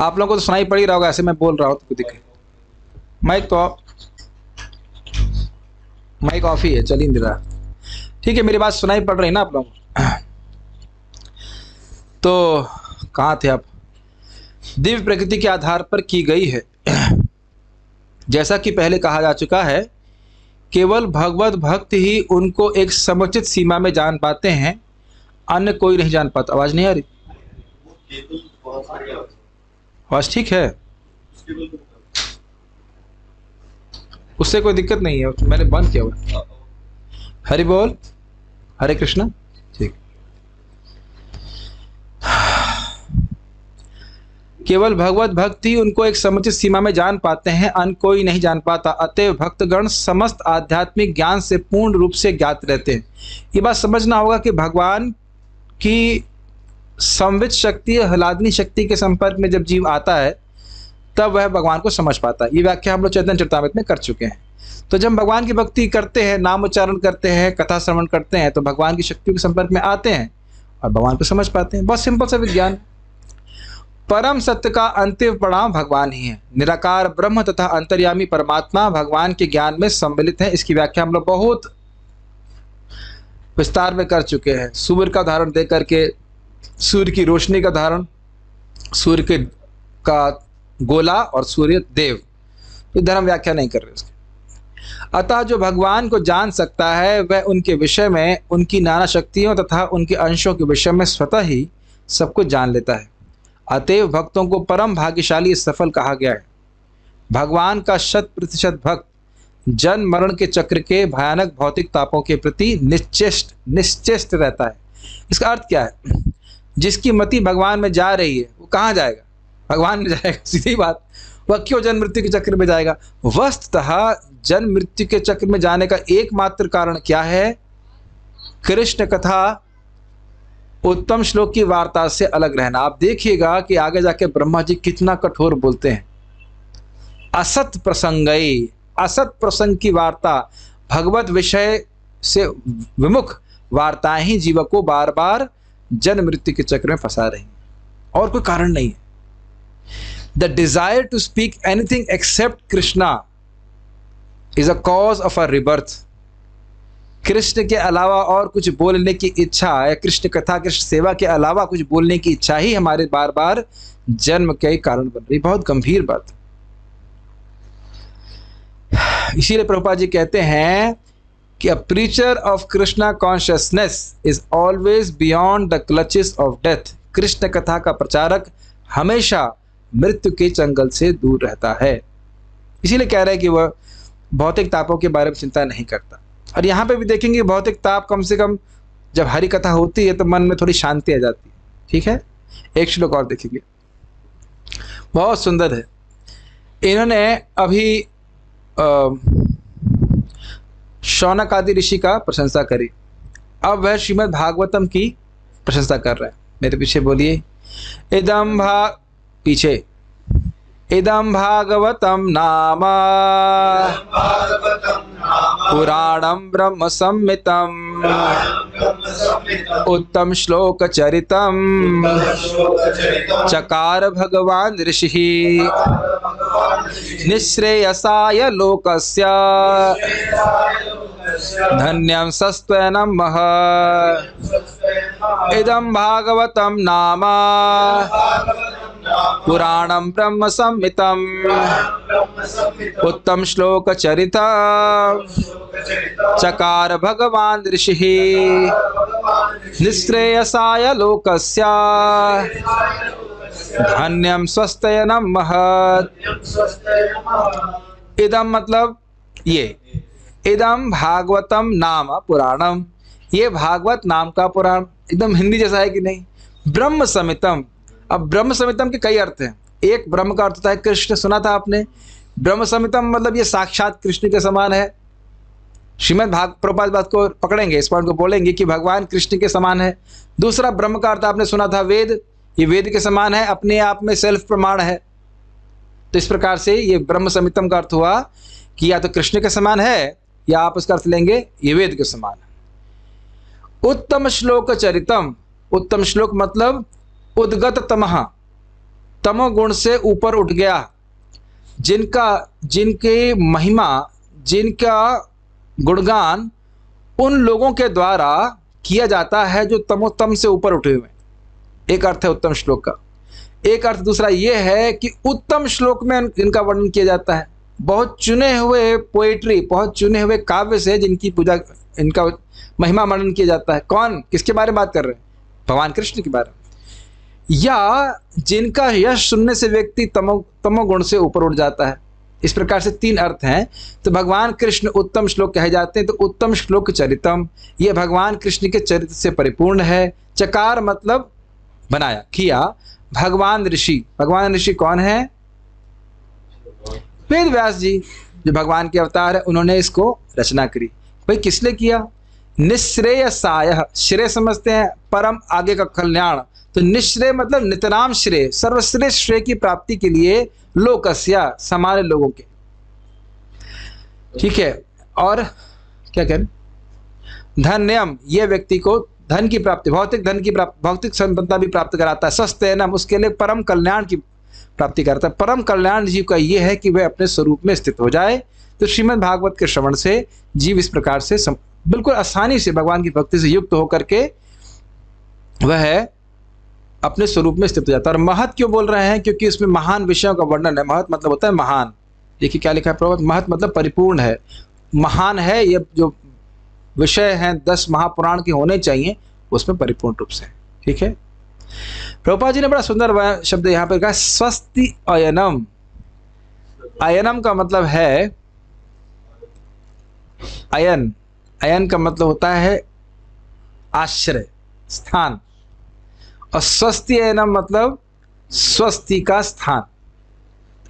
आप लोगों को तो सुनाई पड़ ही रहा होगा, ऐसे मैं बोल रहा हूँ तो दिखे। माइक तो माइक ऑफ ही है, चल ही नहीं रहा। ठीक है, मेरी बात सुनाई पड़ रही ना आप लोगों को? तो कहाँ थे आप? दिव्य प्रकृति के आधार पर की गई है। जैसा कि पहले कहा जा चुका है, केवल भगवत भक्त ही उनको एक समुचित सीमा में जान पाते हैं, अन्य कोई नहीं जान पाता। आवाज नहीं आ रही? आवाज ठीक है? उससे कोई दिक्कत नहीं है, मैंने बंद किया हुआ। हरि बोल, हरे कृष्णा। ठीक, केवल भगवत भक्ति उनको एक समुचित सीमा में जान पाते हैं, अन्य कोई नहीं जान पाता। अतएव भक्तगण समस्त आध्यात्मिक ज्ञान से पूर्ण रूप से ज्ञात रहते हैं। ये बात समझना होगा कि भगवान की संवित शक्ति, हलादनी शक्ति के संपर्क में जब जीव आता है तब वह भगवान को समझ पाता है। ये व्याख्या हम लोग चैतन्य चरितामृत में कर चुके हैं। तो जब भगवान की भक्ति करते हैं, नाम उच्चारण करते हैं, कथा श्रवण करते हैं, तो भगवान की शक्तियों के संपर्क में आते हैं और भगवान को समझ पाते हैं। बहुत सिंपल सा विज्ञान। परम सत्य का अंतिम परिणाम भगवान ही है। निराकार ब्रह्म तथा अंतर्यामी परमात्मा भगवान के ज्ञान में सम्मिलित है। इसकी व्याख्या हम लोग बहुत विस्तार में कर चुके हैं। सूर्य का उदाहरण दे करके, सूर्य की रोशनी का उदाहरण, सूर्य का गोला और सूर्य देव। इधर हम व्याख्या नहीं कर रहे उसके। अतः जो भगवान को जान सकता है वह उनके विषय में, उनकी नाना शक्तियों तथा उनके अंशों के विषय में स्वतः ही सब कुछ जान लेता है। अतएव भक्तों को परम भाग्यशाली सफल कहा गया है। भगवान का 100% भक्त जन्म मरण के चक्र के भयानक भौतिक तापों के प्रति निश्चेष्ट रहता है। इसका अर्थ क्या है? जिसकी मति भगवान में जा रही है वो कहाँ जाएगा? भगवान में जाएगा, सीधी बात। वह क्यों जन्म मृत्यु के चक्र में जाएगा? वस्तुतः जन्म मृत्यु के चक्र में जाने का एकमात्र कारण क्या है? कृष्ण कथा उत्तम श्लोक की वार्ता से अलग रहना। आप देखिएगा कि आगे जाके ब्रह्मा जी कितना कठोर बोलते हैं। असत प्रसंगई, असत प्रसंग की वार्ता, भगवत विषय से विमुख वार्ताएं ही जीव को बार बार जन्म मृत्यु के चक्र में फंसा रही, और कोई कारण नहीं है। The desire to speak anything except Krishna is a cause of a rebirth. Krishna के अलावा और कुछ बोलने की इच्छा है, कृष्ण कथा, कृष्ण सेवा के अलावा कुछ बोलने की इच्छा ही हमारे बार बार जन्म के कारण बन रही। बहुत गंभीर बात। इसीलिए प्रभुपाद जी कहते हैं कि a preacher of Krishna consciousness is always beyond the clutches of death. Krishna कथा का प्रचारक हमेशा मृत्यु के चंगल से दूर रहता है। इसीलिए कह रहे हैं कि वह भौतिक तापों के बारे में चिंता नहीं करता। और यहाँ पे भी देखेंगे भौतिक ताप कम से कम जब हरि कथा होती है तो मन में थोड़ी शांति आ जाती है। ठीक है, एक श्लोक और देखेंगे, बहुत सुंदर है। इन्होंने अभी शौनक आदि ऋषि का प्रशंसा करी, अब वह श्रीमद् भागवतम की प्रशंसा कर रहे हैं। मेरे पीछे बोलिए, पीछे इदं भागवतं नाम पुराणं ब्रह्म संहितं उत्तम श्लोक चरितं चकार भगवान ऋषिः निःश्रेयसाय लोकस्य धन्यं सस्त्वनं महत्। इदं भागवतं नाम पुराणं ब्रह्म संहितं उत्तम श्लोक चरितं चकार भगवान ऋषिः निःश्रेयसाय लोकस्य धन्यं स्वस्त्यनं महत्। इदम मतलब ये, इदम भागवतम नाम पुराणम, ये भागवत नाम का पुराण। एकदम हिंदी जैसा है कि नहीं? ब्रह्म संहितम। अब ब्रह्म संहितम के कई अर्थ हैं। एक ब्रह्म का अर्थ होता है कृष्ण, सुना था आपने? ब्रह्म संहितम मतलब ये साक्षात कृष्ण के समान है। श्रीमद् प्रभुपाद बात को पकड़ेंगे, इस पॉइंट को बोलेंगे कि भगवान कृष्ण के समान है। दूसरा ब्रह्म का अर्थ आपने सुना था वेद, ये वेद के समान है, अपने आप में सेल्फ प्रमाण है। तो इस प्रकार से ये ब्रह्म संहितम का अर्थ हुआ कि या तो कृष्ण के समान है या आप उसका अर्थ लेंगे ये वेद के समान है। उत्तम श्लोक चरितम, उत्तम श्लोक मतलब उद्गत तमः, तमोगुण से ऊपर उठ गया, जिनके महिमा, जिनका गुणगान उन लोगों के द्वारा किया जाता है जो तमोतम से ऊपर उठे हुए। एक अर्थ है उत्तम श्लोक का। एक अर्थ दूसरा यह है कि उत्तम श्लोक में इनका वर्णन किया जाता है, बहुत चुने हुए पोएट्री, बहुत चुने हुए काव्य से जिनकी पूजा, इनका महिमा वर्णन किया जाता है। कौन, किसके बारे में बात कर रहे हैं? भगवान कृष्ण के बारे में। या जिनका यश सुनने से व्यक्ति तमोगुण से ऊपर उठ जाता है। इस प्रकार से 3 अर्थ हैं। तो भगवान कृष्ण उत्तम श्लोक कहे जाते हैं, तो उत्तम श्लोक चरितम, ये भगवान कृष्ण के चरित्र से परिपूर्ण है। चकार मतलब बनाया, किया। भगवान ऋषि, भगवान ऋषि कौन है? वेद व्यास जी, जो भगवान के अवतार है, उन्होंने इसको रचना करी। भाई किसने किया? निश्रेयसाय, श्रेय समझते हैं परम आगे का कल्याण, तो निश्रेय मतलब नितराम श्रेय, सर्वश्रेष्ठ श्रेय की प्राप्ति के लिए लोकस्या, सामान्य लोगों के। ठीक है, और क्या करें? धन्यम, ये व्यक्ति को धन की प्राप्ति, भौतिक धन की प्राप्ति, भौतिक संपदा भी प्राप्त कराता है। स्वस्थ उसके लिए परम कल्याण की प्राप्ति करता है। परम कल्याण जीव का ये है कि वह अपने स्वरूप में स्थित हो जाए। तो श्रीमद् भागवत के श्रवण से जीव इस प्रकार से बिल्कुल आसानी से भगवान की भक्ति से युक्त होकर के वह अपने स्वरूप में स्थित हो जाता है। और महत क्यों बोल रहे हैं? क्योंकि इसमें महान विषयों का वर्णन है। महत मतलब होता है महान। देखिए क्या लिखा है प्रभुपाद, महत मतलब परिपूर्ण है, महान है। ये जो विषय हैं 10 महापुराण के होने चाहिए, उसमें परिपूर्ण रूप से। ठीक है, प्रभुपाद जी ने बड़ा सुंदर शब्द यहाँ पर कहा, स्वस्ति अयनम। अयनम का मतलब है अयन, अयन का मतलब होता है आश्रय, स्थान, और स्वस्ति अयनम मतलब स्वस्ति का स्थान।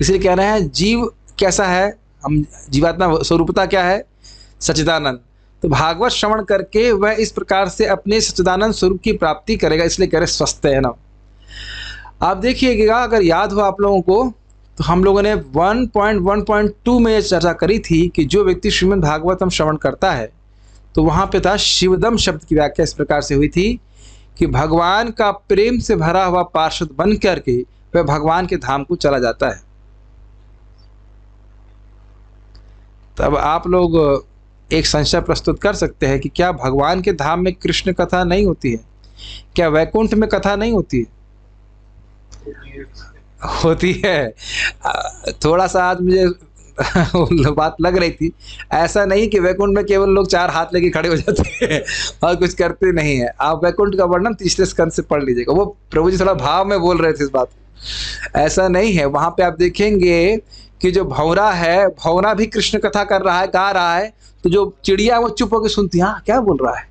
इसलिए कह रहे हैं जीव कैसा है, हम जीवात्मा स्वरूपता क्या है? सच्चिदानंद। तो भागवत श्रवण करके वह इस प्रकार से अपने सच्चिदानंद स्वरूप की प्राप्ति करेगा, इसलिए कह रहे स्वस्ति अयनम। आप देखिएगा, अगर याद हो आप लोगों को, तो हम लोगों ने 1.1.2 में यह चर्चा करी थी कि जो व्यक्ति श्रीमद् भागवतम श्रवण करता है, तो वहाँ पे था शिवदम शब्द की व्याख्या इस प्रकार से हुई थी कि भगवान का प्रेम से भरा हुआ पार्षद बन करके वह भगवान के धाम को चला जाता है। तब आप लोग एक संशय प्रस्तुत कर सकते हैं कि क्या भगवान के धाम में कृष्ण कथा नहीं होती है? क्या वैकुंठ में कथा नहीं होती है? होती है। थोड़ा सा आज मुझे बात लग रही थी, ऐसा नहीं कि वैकुंठ में केवल लोग 4 हाथ लेके खड़े हो जाते हैं और कुछ करते नहीं है। आप वैकुंठ का वर्णन 3 स्कंद से पढ़ लीजिएगा। वो प्रभु जी थोड़ा भाव में बोल रहे थे इस बात को, ऐसा नहीं है। वहां पे आप देखेंगे कि जो भौरा है, भौरा भी कृष्ण कथा कर रहा है, गा रहा है, तो जो चिड़िया वो चुप होकर सुनती है, हाँ क्या बोल रहा है,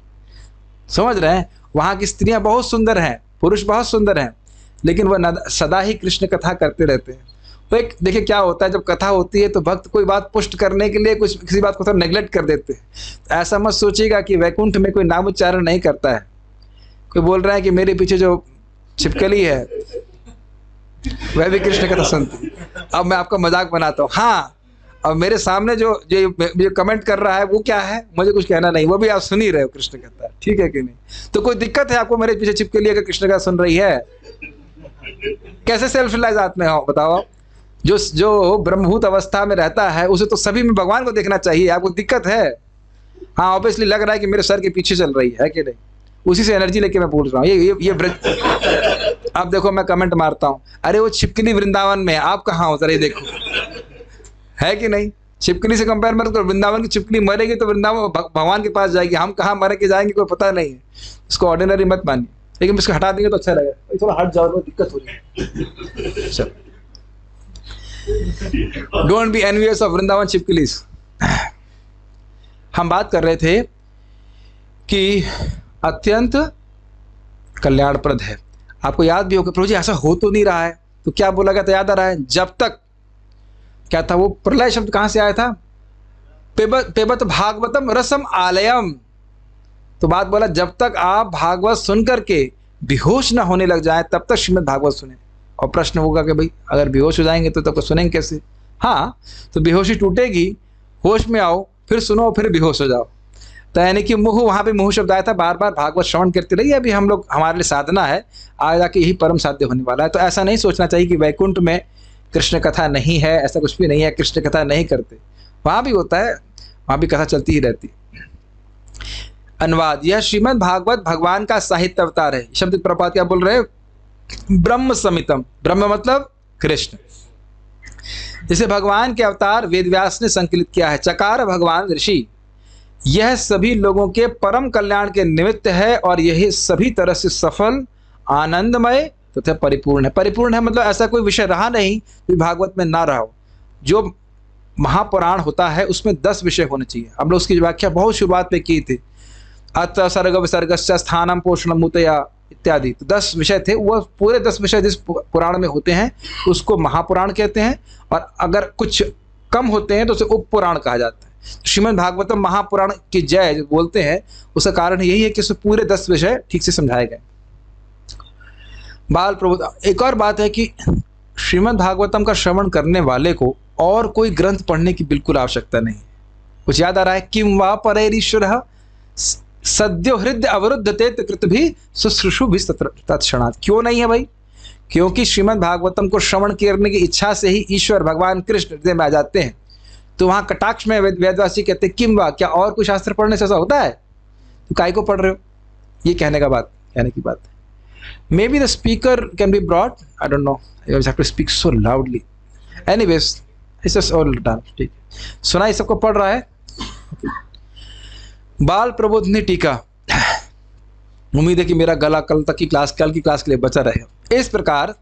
समझ रहे हैं? वहां की स्त्रियां बहुत सुंदर हैं, पुरुष बहुत सुंदर हैं, लेकिन वह सदा ही कृष्ण कथा करते रहते हैं। तो एक देखिए क्या होता है, जब कथा होती है तो भक्त कोई बात पुष्ट करने के लिए कुछ किसी बात को थोड़ा नेग्लेक्ट कर देते हैं। ऐसा मत सोचिएगा कि वैकुंठ में कोई नाम उच्चारण नहीं करता है। कोई बोल रहा है कि मेरे पीछे जो छिपकली है वह भी कृष्ण कथा सुनती है। अब मैं आपका मजाक बनाता हूँ, हाँ, और मेरे सामने जो कमेंट कर रहा है वो क्या है, मुझे कुछ कहना नहीं, वो भी आप सुन ही रहे हो कृष्ण कथा, ठीक है कि नहीं? तो कोई दिक्कत है आपको मेरे पीछे छिपकली अगर कृष्ण कथा सुन रही है? कैसे सेल्फ रियलाइज आत्मा हो बताओ आप? जो ब्रह्मभूत अवस्था में रहता है उसे तो सभी में भगवान को देखना चाहिए। आपको दिक्कत है? हाँ, ऑब्वियसली लग रहा है कि मेरे सर के पीछे चल रही है कि नहीं, उसी से एनर्जी लेके मैं बोल रहा हूँ। ये अब देखो मैं कमेंट मारता हूँ, अरे वो छिपकली वृंदावन में है, आप कहाँ हो? जरा ये देखो, है कि नहीं? छिपकली से कंपेयर मत करो। वृंदावन की छिपकली मरेगी तो वृंदावन भगवान के पास जाएगी, हम कहाँ मरे के जाएंगे कोई पता नहीं है। उसको ऑर्डिनरी मत मानिए, लेकिन इसको हटा देंगे तो अच्छा लगेगा। थोड़ा हट जाओ, दिक्कत हो रही है। Don't be envious of Vrindavan छिपकलीज। हम बात कर रहे थे कि अत्यंत कल्याणप्रद है। आपको याद भी होगा, प्रभु जी ऐसा हो तो नहीं रहा है, तो क्या बोला गया था याद आ रहा है? जब तक क्या था वो प्रलय शब्द कहां से आया था? पेबत भागवतम रसम आलयम। तो बात बोला जब तक आप भागवत सुन करके बेहोश ना होने लग जाए तब तक श्रीमद् भागवत सुने। और प्रश्न होगा कि भाई अगर बेहोश हो जाएंगे तो तब तो सुनेंगे कैसे? हाँ, तो बेहोशी टूटेगी, होश में आओ, फिर सुनो, फिर बेहोश हो जाओ। तो यानी कि मुँह, वहाँ पे मुँह शब्द आया था, बार बार भागवत श्रवण करते रहिए। अभी हम लोग, हमारे लिए साधना है, आगे जाके यही परम साध्य होने वाला है। तो ऐसा नहीं सोचना चाहिए कि वैकुंठ में कृष्ण कथा नहीं है, ऐसा कुछ भी नहीं है, कृष्ण कथा नहीं करते, वहाँ भी होता है, वहाँ भी कथा चलती ही रहती है। अनुवाद, यह श्रीमद् भागवत भगवान का साहित्य अवतार है। शब्द प्रपात क्या बोल रहे हैं? ब्रह्म समितम, ब्रह्म मतलब कृष्ण, जिसे भगवान के अवतार वेदव्यास ने संकलित किया है। चकार भगवान ऋषि, यह सभी लोगों के परम कल्याण के निमित्त है और यही सभी तरह से सफल, आनंदमय तथा परिपूर्ण है। परिपूर्ण है मतलब ऐसा कोई विषय रहा नहीं जो भागवत में ना रहा हो। जो महापुराण होता है उसमें 10 विषय होने चाहिए। हम लोग उसकी व्याख्या बहुत शुरुआत में की थी, अत सर्ग विसर्गस्य स्थानम पोषणम मुतया इत्यादि। तो 10 विषय थे, वो पूरे 10 विषय जिस पुराण में होते हैं उसको महापुराण कहते हैं, और अगर कुछ कम होते हैं तो उसे उप पुराण कहा जाता है। श्रीमद् भागवतम महापुराण की जय जो बोलते हैं उसका कारण यही है कि उसमें पूरे 10 विषय ठीक से समझाए गए। बाल प्रबोध। एक और बात है कि श्रीमद् भागवतम का श्रवण करने वाले को और कोई ग्रंथ पढ़ने की बिल्कुल आवश्यकता नहीं। कुछ याद आ रहा है? किम वा परैरीश्वरः सद्यो हृदय अवरुद्धते कृत भी शुश्रूषु भी तत्क्षणात्। क्यों नहीं है भाई? क्योंकि श्रीमद् भागवतम को श्रवण करने की इच्छा से ही ईश्वर भगवान कृष्ण हृदय में आ जाते हैं। तो वहां कटाक्ष में वेदवासी कहते हैं किम वा, क्या और कोई शास्त्र पढ़ने से ऐसा होता है? तो काय को पढ़ रहे हो? ये कहने की बात है। Maybe the speaker can be broad, I don't know, I have to speak so loudly. Anyways it's just all done. ठीक है, सुनाई सबको पढ़ रहा है। बाल प्रबोधनी टीका। उम्मीद है कि मेरा गला कल की क्लास के लिए बचा रहे। इस प्रकार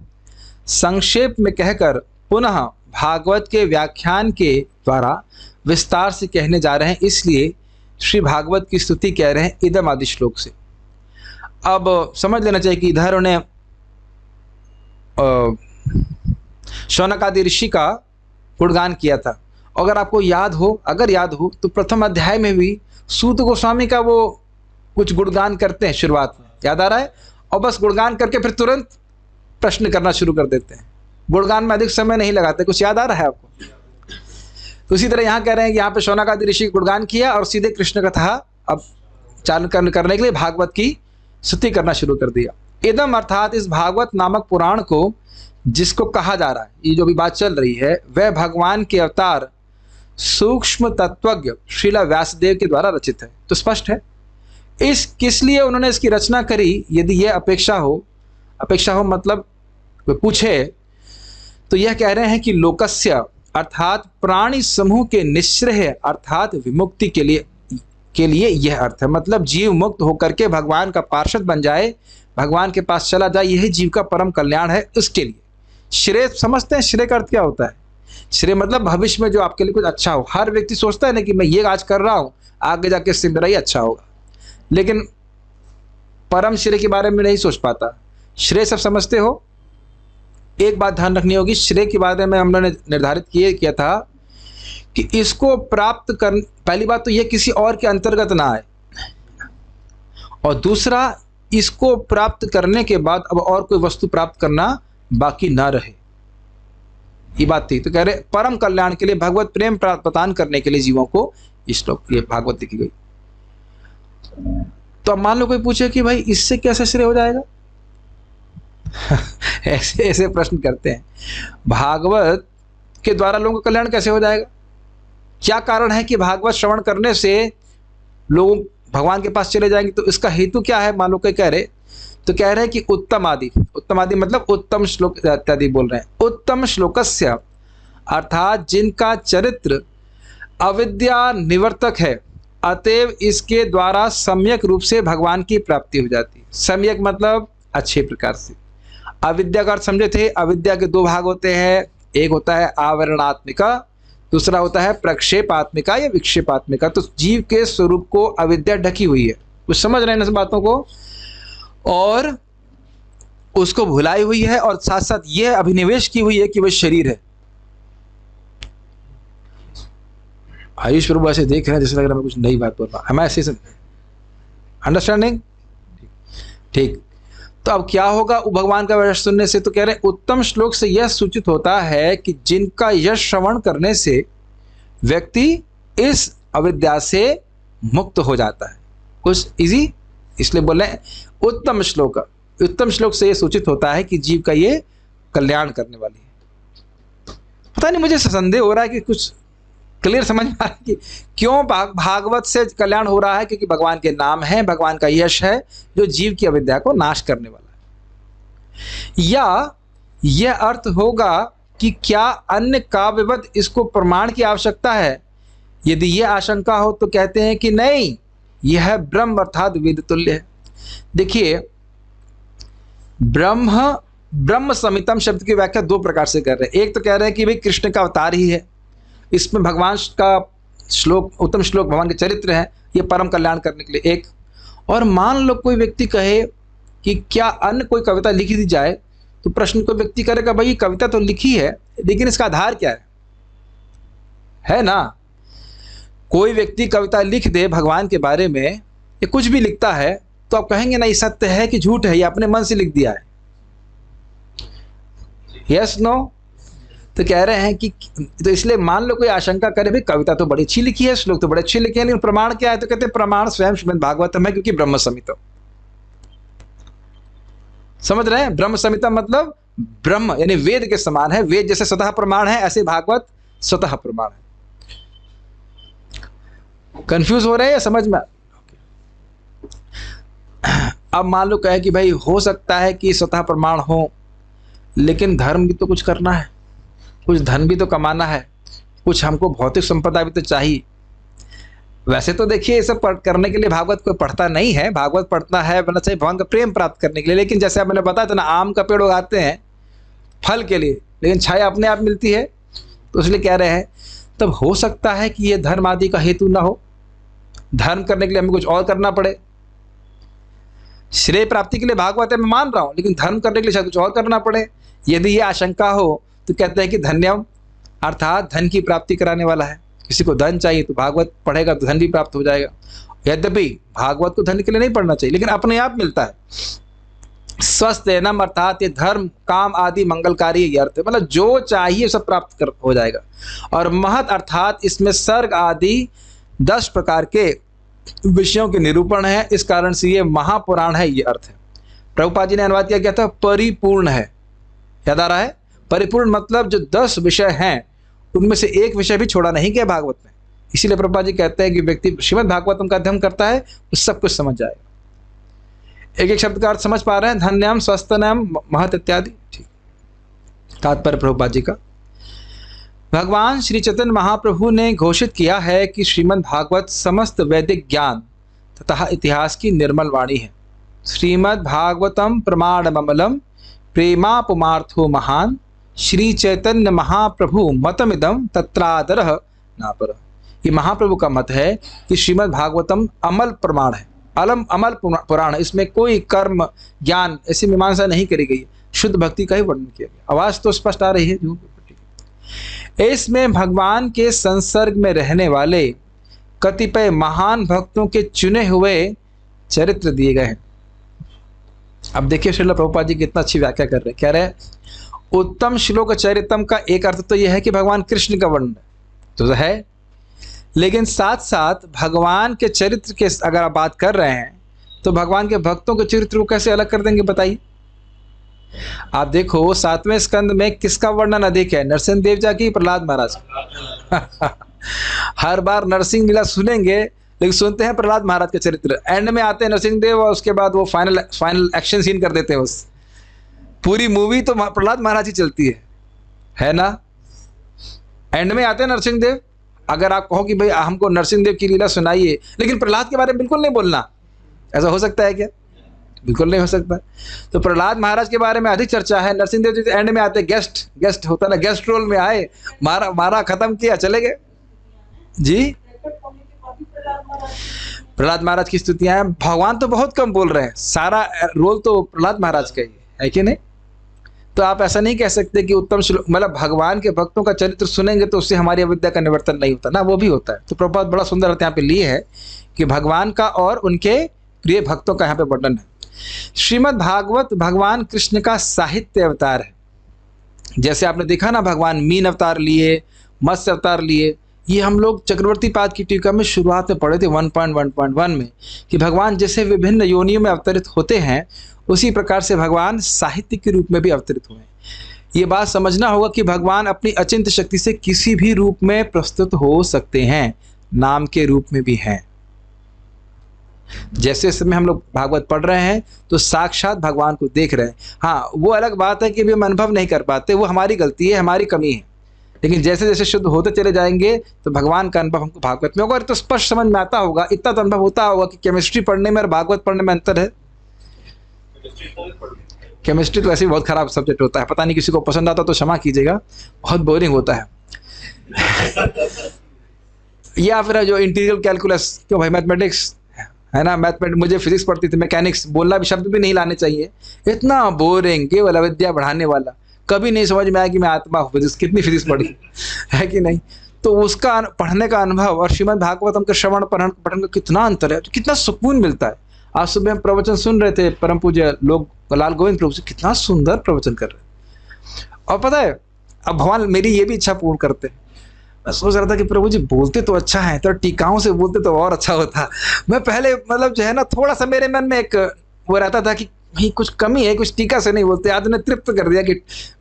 संक्षेप में कहकर पुनः भागवत के व्याख्यान के द्वारा विस्तार से कहने जा रहे हैं, इसलिए श्री भागवत की स्तुति कह रहे हैं इदम आदि श्लोक से। अब समझ लेना चाहिए कि इधर उन्हें शौनक आदि ऋषि का गुणगान किया था। अगर आपको याद हो तो प्रथम अध्याय में भी सूत गोस्वामी का वो कुछ गुणगान करते हैं शुरुआत में, याद आ रहा है? और बस गुणगान करके फिर तुरंत प्रश्न करना शुरू कर देते हैं। गुणगान में अधिक समय नहीं लगाते। कुछ याद आ रहा है आपको? तो इसी तरह यहाँ कह रहे हैं कि यहाँ पे शौनक आदि ऋषि गुणगान किया और सीधे कृष्ण कथा अब चालू करने के लिए भागवत की स्तुति करना शुरू कर दिया। इदम अर्थात इस भागवत नामक पुराण को जिसको कहा जा रहा है, ये जो भी बात चल रही है, वह भगवान के अवतार सूक्ष्म तत्वज्ञ श्रीला व्यासदेव के द्वारा रचित है। तो स्पष्ट है किस लिए उन्होंने इसकी रचना करी। यदि यह अपेक्षा हो मतलब वे पूछे तो यह कह रहे हैं कि लोकस्य अर्थात प्राणी समूह के निश्रेय अर्थात विमुक्ति के लिए यह अर्थ है। मतलब जीव मुक्त होकर के भगवान का पार्षद बन जाए, भगवान के पास चला जाए, यही जीव का परम कल्याण है। उसके लिए श्रेय समझते हैं। श्रेय का अर्थ क्या होता है? श्रेय मतलब भविष्य में जो आपके लिए कुछ अच्छा हो। हर व्यक्ति सोचता है ना कि मैं ये आज कर रहा हूं, आगे जाके इससे मेरा ही अच्छा होगा, लेकिन परम श्रेय के बारे में नहीं सोच पाता। श्रेय सब समझते हो। एक बात ध्यान रखनी होगी, श्रेय के बारे में हम लोगों ने निर्धारित किया था कि इसको प्राप्त कर, पहली बात तो यह किसी और के अंतर्गत ना आए, और दूसरा इसको प्राप्त करने के बाद अब और कोई वस्तु प्राप्त करना बाकी ना रहे, ये बात थी। तो कह रहे परम कल्याण के लिए भगवत प्रेम प्रदान करने के लिए जीवों को ये श्लोक ये भागवत लिखी गई। तो अब मान लो कोई पूछे कि भाई इससे कैसे श्रेय हो जाएगा? ऐसे प्रश्न करते हैं। भागवत के द्वारा लोगों का कल्याण कैसे हो जाएगा? क्या कारण है कि भागवत श्रवण करने से लोग भगवान के पास चले जाएंगे? तो इसका हेतु क्या है? मान लो कोई कह रहे, तो कह रहे हैं कि उत्तम आदि मतलब उत्तम श्लोक इत्यादि बोल रहे हैं। उत्तम श्लोकस्य अर्थात जिनका चरित्र अविद्या निवर्तक है, अतएव इसके द्वारा सम्यक रूप से भगवान की प्राप्ति हो जाती है। सम्यक मतलब अच्छे प्रकार से। अविद्या का अर्थ समझे थे? अविद्या के 2 भाग होते हैं, एक होता है आवरणात्मिका, दूसरा होता है प्रक्षेपात्मिका या विक्षेपात्मिका। तो जीव के स्वरूप को अविद्या ढकी हुई है, कुछ समझ रहे हैं ना बातों को, और उसको भुलाई हुई है, और साथ साथ यह अभिनिवेश की हुई है कि वह शरीर है। आयुष प्रभु ऐसे देख रहे हैं जैसे लग रहा है मैं कुछ नई बात बोल रहा हूं। हमें ऐसे अंडरस्टैंडिंग ठीक। तो अब क्या होगा भगवान का वचन सुनने से? तो कह रहे उत्तम श्लोक से यह सूचित होता है कि जिनका यश श्रवण करने से व्यक्ति इस अविद्या से मुक्त हो जाता है। कुछ इजी इसलिए बोल रहे हैं उत्तम श्लोक। उत्तम श्लोक से यह सूचित होता है कि जीव का ये कल्याण करने वाली है। पता नहीं, मुझे संदेह हो रहा है कि कुछ क्लियर समझ में आ रहा है कि क्यों भागवत से कल्याण हो रहा है। क्योंकि भगवान के नाम है, भगवान का यश है जो जीव की अविद्या को नाश करने वाला है। या यह अर्थ होगा कि क्या अन्य काव्यवत इसको प्रमाण की आवश्यकता है? यदि यह आशंका हो तो कहते हैं कि नहीं, यह ब्रह्म अर्थात वेद तुल्य है। देखिए, ब्रह्म ब्रह्म संहितम शब्द की व्याख्या दो प्रकार से कर रहे हैं। एक तो कह रहे हैं कि भाई कृष्ण का अवतार ही है, इसमें भगवान का श्लोक, उत्तम श्लोक भगवान के चरित्र हैं, ये परम कल्याण करने के लिए एक। और मान लो कोई व्यक्ति कहे कि क्या अन्य कोई कविता लिख दी जाए, तो प्रश्न कोई व्यक्ति करेगा भाई ये कविता तो लिखी है लेकिन इसका आधार क्या है ना। कोई व्यक्ति कविता लिख दे भगवान के बारे में या कुछ भी लिखता है तो आप कहेंगे ना ये सत्य है कि झूठ है, ये अपने मन से लिख दिया है, यस नो। तो कह रहे हैं कि तो इसलिए मान लो कोई आशंका करे भाई कविता तो बड़ी अच्छी लिखी है, श्लोक तो बड़े अच्छे लिखे हैं, लेकिन प्रमाण क्या है, तो कहते हैं प्रमाण स्वयं श्रीमद् भागवतम है, क्योंकि ब्रह्म संहिता। समझ रहे हैं? ब्रह्म संहिता मतलब ब्रह्म यानी वेद के समान है, वेद जैसे स्वतः प्रमाण है ऐसे भागवत स्वतः प्रमाण है। कंफ्यूज हो रहे हैं या समझ में? अब मान लो कहे कि भाई हो सकता है कि स्वतः प्रमाण हो, लेकिन धर्म भी तो कुछ करना है, कुछ धन भी तो कमाना है, कुछ हमको भौतिक संपदा भी तो चाहिए। वैसे तो देखिए ये सब करने के लिए भागवत कोई पढ़ता नहीं है, भागवत पढ़ता है बना चाहिए भगवान का प्रेम प्राप्त करने के लिए। लेकिन जैसे अब मैंने बताया था ना, आम का पेड़ उगाते हैं फल के लिए, लेकिन छाया अपने आप मिलती है, तो इसलिए कह रहे हैं तब हो सकता है कि ये धर्म आदि का हेतु ना हो, धर्म करने के लिए हमें कुछ और करना पड़े। श्रेय प्राप्ति के लिए भागवत है मैं मान रहा हूं, लेकिन धर्म करने के लिए शायद कुछ और करना पड़े। यदि ये आशंका हो तो कहते हैं कि धन्यम अर्थात धन की प्राप्ति कराने वाला है। किसी को धन चाहिए तो भागवत पढ़ेगा तो धन भी प्राप्त हो जाएगा। यद्यपि भागवत को धन के लिए नहीं पढ़ना चाहिए, लेकिन अपने आप मिलता है। स्वस्थ एनम अर्थात ये धर्म काम आदि मंगलकारी ये अर्थ है, मतलब जो चाहिए सब प्राप्त कर हो जाएगा। और महत अर्थात इसमें सर्ग आदि 10 प्रकार के विषयों के निरूपण है, इस कारण से ये महापुराण है, ये अर्थ है। प्रभुपाद जी ने अनुवाद किया था परिपूर्ण है, याद आ रहा है? परिपूर्ण मतलब जो 10 विषय हैं उनमें से एक विषय भी छोड़ा नहीं गया भागवत में। इसीलिए प्रभुपाद जी कहते हैं कि व्यक्ति श्रीमद् भागवतम का अध्ययन करता है तो सब कुछ समझ जाएगा। एक एक शब्द का अर्थ समझ पा रहे हैं? धन्यम, स्वस्थनम, महत इत्यादि। ठीक, तात्पर्य प्रभुपाद जी का। भगवान श्री चैतन्य महाप्रभु ने घोषित किया है कि श्रीमद् भागवत समस्त वैदिक ज्ञान तथा इतिहास की निर्मल वाणी है। श्रीमद् भागवतम प्रमाणममलम प्रेमापुमार्थो महान श्री चैतन्य महाप्रभु मतमिदम तत्रादरः नापर। ये महाप्रभु का मत है कि श्रीमद् भागवतम अमल प्रमाण है, अमल पुराण है, इसमें कोई कर्म ज्ञान ऐसी मीमांसा नहीं करी गई, शुद्ध भक्ति का ही वर्णन किया गया। आवाज तो स्पष्ट आ रही है? इसमें भगवान के संसर्ग में रहने वाले कतिपय महान भक्तों के चुने हुए चरित्र दिए गए हैं। अब देखिए श्रील प्रभुपाद जी कितना अच्छी व्याख्या कर रहे हैं। कह रहे हैं उत्तम श्लोक चरितम का एक अर्थ तो यह है कि भगवान कृष्ण का वर्णन तो है, लेकिन साथ साथ भगवान के चरित्र के अगर आप बात कर रहे हैं तो भगवान के भक्तों के चरित्र को कैसे अलग कर देंगे बताइए? आप देखो 7वें स्कंद में किसका वर्णन अधिक है? नरसिंह देव जी की, प्रहलाद महाराज का। हर बार नरसिंह लीला सुनेंगे लेकिन सुनते हैं प्रहलाद महाराज के चरित्र। एंड में आते हैं नरसिंह देव और उसके बाद वो फाइनल एक्शन सीन कर देते हैं। उस पूरी मूवी तो प्रहलाद महाराज ही चलती है ना? एंड में आते हैं नरसिंह देव। अगर आप कहो कि भाई हमको नरसिंह देव की लीला सुनाइए लेकिन प्रहलाद के बारे में बिल्कुल नहीं बोलना, ऐसा हो सकता है क्या? बिल्कुल नहीं हो सकता। तो प्रहलाद महाराज के बारे में अधिक चर्चा है। नरसिंह देव जी एंड में आते, गेस्ट होता ना, गेस्ट रोल में आए, मारा खत्म किया, चले गए जी। प्रहलाद महाराज की स्तुतियां हैं। भगवान तो बहुत कम बोल रहे हैं, सारा रोल तो प्रहलाद महाराज का ही है कि नहीं? तो आप ऐसा नहीं कह सकते कि उत्तम श्लोक मतलब भगवान के भक्तों का चरित्र सुनेंगे तो उससे हमारी अविद्या का निवर्तन नहीं होता ना, वो भी होता है। तो प्रभुपाद बड़ा सुंदर अर्थ यहाँ पे लिए है कि भगवान का और उनके प्रिय भक्तों का यहाँ पे वर्णन है। श्रीमद् भागवत भगवान कृष्ण का साहित्य अवतार है। जैसे आपने देखा ना, भगवान मीन अवतार लिए, मत्स्य अवतार लिए, ये हम लोग चक्रवर्ती पाद की टीका में शुरुआत में पढ़े थे 1.1.1 में कि भगवान जैसे विभिन्न योनियों में अवतरित होते हैं उसी प्रकार से भगवान साहित्य के रूप में भी अवतरित हुए हैं। ये बात समझना होगा कि भगवान अपनी अचिंत्य शक्ति से किसी भी रूप में प्रस्तुत हो सकते हैं, नाम के रूप में भी हैं। जैसे समय हम लोग भागवत पढ़ रहे हैं तो साक्षात भगवान को देख रहे हैं। हाँ, वो अलग बात है कि भी हम अनुभव नहीं कर पाते, वो हमारी गलती है, हमारी कमी है। लेकिन जैसे जैसे शुद्ध होते चले जाएंगे तो भगवान का अनुभव हमको भागवत में होगा। और तो स्पष्ट समझ में आता होगा, इतना तो अनुभव होता होगा कि केमिस्ट्री पढ़ने में और भागवत पढ़ने में अंतर है। केमिस्ट्री तो वैसे ही बहुत खराब सब्जेक्ट होता है, पता नहीं किसी को पसंद आता तो क्षमा कीजिएगा, बहुत बोरिंग होता है। या फिर जो इंटीग्रल कैलकुलस, क्यों भाई मैथमेटिक्स है ना, मैथमेटिक्स मुझे फिजिक्स पढ़ती थी, मैकेनिक्स, बोलना भी शब्द भी नहीं लाने चाहिए, इतना बोरिंग, केवल अविद्या बढ़ाने वाला, कभी नहीं समझ में आया कि मैं आत्मा हूँ, फिजिक्स कितनी फिजिक्स पढ़ी है कि नहीं। तो उसका पढ़ने का अनुभव और श्रीमद् भागवतम के श्रवण पठन का कितना अंतर है, तो कितना सुकून मिलता है। आज सुबह हम प्रवचन सुन रहे थे, परम पूज्य लोग लाल गोविंद प्रभु जी कितना सुंदर प्रवचन कर रहे हैं। और पता है, अब भगवान मेरी ये भी इच्छा पूर्ण करते हैं। मैं सोच रहा था कि प्रभु जी बोलते तो अच्छा है, तो टीकाओं से बोलते तो और अच्छा होता। मैं पहले मतलब जो है ना, थोड़ा सा मेरे मन में एक वो रहता था कि भाई कुछ कमी है, कुछ टीका से नहीं बोलते। आज ने तृप्त कर दिया कि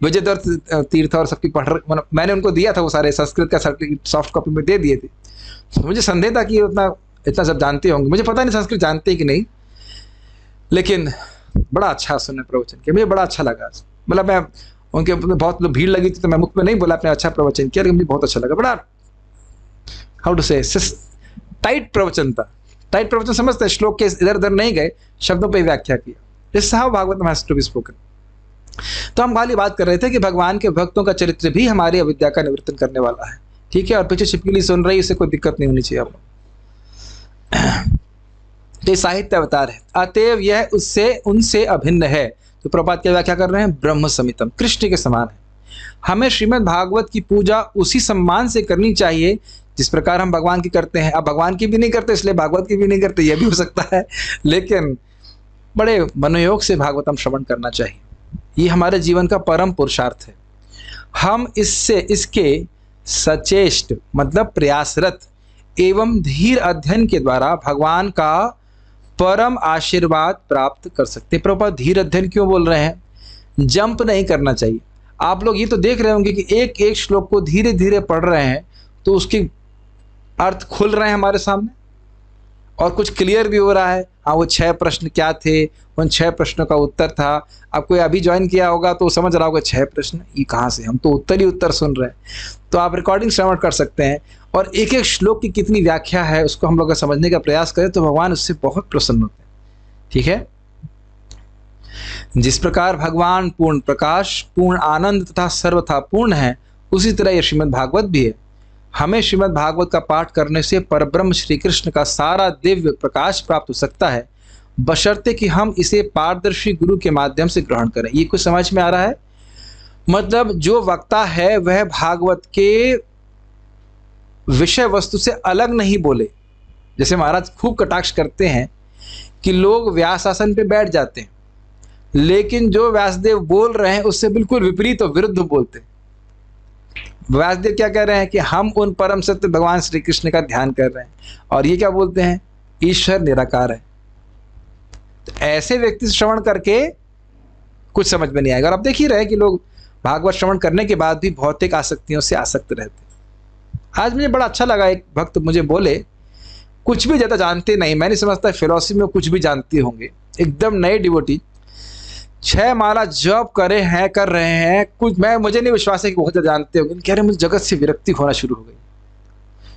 विजयदौर तीर्थ और सबकी पढ़, मतलब मैंने उनको दिया था वो सारे संस्कृत का सर्टिफिकेट सॉफ्ट कॉपी में दे दिए थे। तो मुझे संदेह था कि इतना सब जानते होंगे, मुझे पता नहीं संस्कृत जानते हैं कि नहीं, लेकिन बड़ा अच्छा सुनने प्रवचन किया, मुझे बड़ा अच्छा लगा। मतलब मैं उनके बहुत भीड़ लगी थी तो मैं मुख में नहीं बोला, अपने अच्छा प्रवचन किया, लेकिन मुझे बहुत अच्छा लगा। बड़ा हाउ टू से टाइट प्रवचन था। टाइट प्रवचन समझते हैं, श्लोक के इधर उधर नहीं गए, शब्दों पर व्याख्या किया। This how Bhagavatam has to be spoken. तो हम खाली बात कर रहे थे कि भगवान के भक्तों का चरित्र भी हमारी अविद्या का निवर्तन करने वाला है, ठीक है। और पीछे छिपकली सुन रही, इससे कोई दिक्कत नहीं होनी चाहिए आप। तो साहित्य अवतार है, अतएव यह उससे उनसे अभिन्न है। तो प्रभुपाद क्या व्याख्या कर रहे हैं, ब्रह्म समितम, कृष्ण के समान है। हमें श्रीमद् भागवत की पूजा उसी सम्मान से करनी चाहिए जिस प्रकार हम भगवान की करते हैं। अब भगवान की भी नहीं करते इसलिए भागवत की भी नहीं करते, यह भी हो सकता है, लेकिन बड़े मनोयोग से भागवतम श्रवण करना चाहिए। ये हमारे जीवन का परम पुरुषार्थ है। हम इसके सचेष्ट मतलब प्रयासरत एवं धीर अध्ययन के द्वारा भगवान का परम आशीर्वाद प्राप्त कर सकते हैं। प्रभुपाद धीर अध्ययन क्यों बोल रहे हैं, जंप नहीं करना चाहिए। आप लोग ये तो देख रहे होंगे कि एक एक श्लोक को धीरे धीरे पढ़ रहे हैं तो उसके अर्थ खुल रहे हैं हमारे सामने और कुछ क्लियर भी हो रहा है। हाँ, वो 6 प्रश्न क्या थे, उन 6 प्रश्नों का उत्तर था। आप कोई अभी ज्वाइन किया होगा तो समझ रहा होगा 6 प्रश्न ये कहाँ से, हम तो उत्तर ही उत्तर सुन रहे हैं। तो आप रिकॉर्डिंग श्रवण कर सकते हैं और एक एक श्लोक की कितनी व्याख्या है उसको हम लोग समझने का प्रयास करें तो भगवान उससे बहुत प्रसन्न होते हैं, ठीक है। जिस प्रकार भगवान पूर्ण प्रकाश, पूर्ण आनंद तथा सर्वथा पूर्ण है, उसी तरह यह श्रीमद् भागवत भी है। हमें श्रीमद् भागवत का पाठ करने से परब्रह्म श्री कृष्ण का सारा दिव्य प्रकाश प्राप्त हो सकता है, बशर्ते कि हम इसे पारदर्शी गुरु के माध्यम से ग्रहण करें। ये कुछ समझ में आ रहा है? मतलब जो वक्ता है वह भागवत के विषय वस्तु से अलग नहीं बोले। जैसे महाराज खूब कटाक्ष करते हैं कि लोग व्यास आसन पे बैठ जाते हैं, लेकिन जो व्यासदेव बोल रहे हैं उससे बिल्कुल विपरीत और विरुद्ध बोलते हैं। व्यासदेव क्या कह रहे हैं कि हम उन परम सत्य भगवान श्री कृष्ण का ध्यान कर रहे हैं, और ये क्या बोलते हैं, ईश्वर निराकार है। तो ऐसे व्यक्ति से श्रवण करके कुछ समझ में नहीं आएगा। और आप देख ही रहे कि लोग भागवत श्रवण करने के बाद भी भौतिक आसक्तियों से आसक्त रहते हैं। आज मुझे बड़ा अच्छा लगा, एक भक्त मुझे बोले, कुछ भी ज़्यादा जानते नहीं, मैं नहीं समझता फिलॉसफी में कुछ भी जानते होंगे, एकदम नए डिवोटी, 6 माला जॉब कर रहे हैं कुछ, मुझे नहीं विश्वास है कि बहुत ज़्यादा जानते होंगे। कह रहे मुझे जगत से विरक्ति होना शुरू हो गई।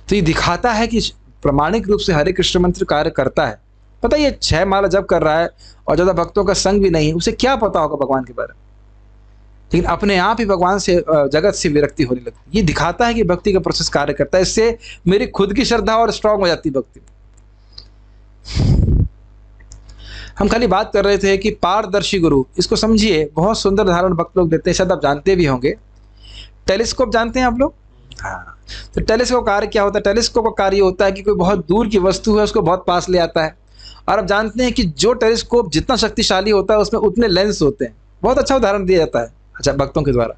तो ये दिखाता है कि प्रामाणिक रूप से हरे कृष्ण मंत्र कार्य करता है। पता है, ये 6 माला जब कर रहा है और ज़्यादा भक्तों का संग भी नहीं, उसे क्या पता होगा भगवान के बारे में, लेकिन अपने आप ही भगवान से जगत से विरक्ति होने लगती। ये दिखाता है कि भक्ति का प्रोसेस कार्य करता है। इससे मेरी खुद की श्रद्धा और स्ट्रांग हो जाती है भक्ति। हम खाली बात कर रहे थे कि पारदर्शी गुरु, इसको समझिए, बहुत सुंदर उदाहरण भक्त लोग देते हैं, शायद आप जानते भी होंगे। टेलीस्कोप जानते हैं आप लोग? हाँ। तो टेलीस्कोप कार्य क्या होता है? टेलीस्कोप का कार्य होता है कि कोई बहुत दूर की वस्तु है उसको बहुत पास ले आता है। और आप जानते हैं कि जो टेलीस्कोप जितना शक्तिशाली होता है उसमें उतने लेंस होते हैं। बहुत अच्छा उदाहरण दिया जाता है अच्छा भक्तों के द्वारा।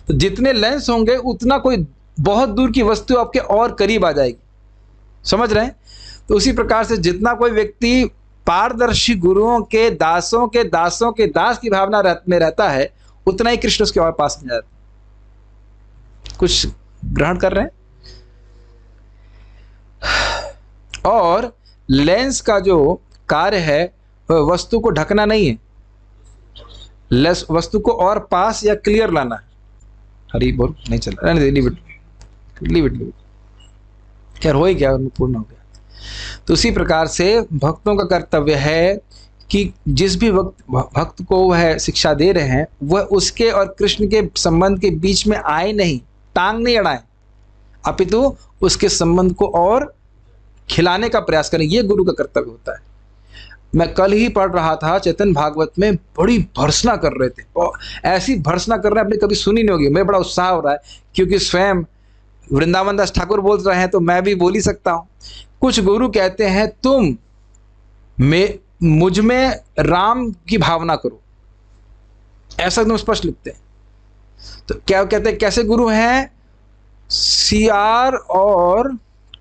तो जितने लेंस होंगे उतना कोई बहुत दूर की वस्तु आपके और करीब आ जाएगी, समझ रहे हैं? तो उसी प्रकार से जितना कोई व्यक्ति पारदर्शी गुरुओं के दासों के दासों के दास की भावना में रहता है, उतना ही कृष्ण उसके और पास में जाता है। कुछ ग्रहण कर रहे हैं? और लेंस का जो कार्य है वस्तु को ढकना नहीं है, वस्तु को और पास या क्लियर लाना है। हरी बोल नहीं चल रहा, लीव इट यार, हो ही गया, पूर्ण हो गया। तो उसी प्रकार से भक्तों का कर्तव्य है कि जिस भी भक्त को वह शिक्षा दे रहे हैं वह उसके और कृष्ण के संबंध के बीच में आए नहीं, टांग नहीं अड़ाए, अपितु उसके संबंध को और खिलाने का प्रयास करें। यह गुरु का कर्तव्य होता है। मैं कल ही पढ़ रहा था चैतन्य भागवत में, बड़ी भर्त्सना कर रहे थे, और ऐसी भर्त्सना कर रहे हैं आपने कभी सुनी नहीं होगी। मैं बड़ा उत्साह हो रहा है क्योंकि स्वयं वृंदावन दास ठाकुर बोल रहे हैं तो मैं भी बोल ही सकता हूं। कुछ गुरु कहते हैं तुम मुझ में राम की भावना करो, ऐसा एकदम स्पष्ट लिखते हैं। तो क्या कहते हैं, कैसे गुरु हैं? सियार और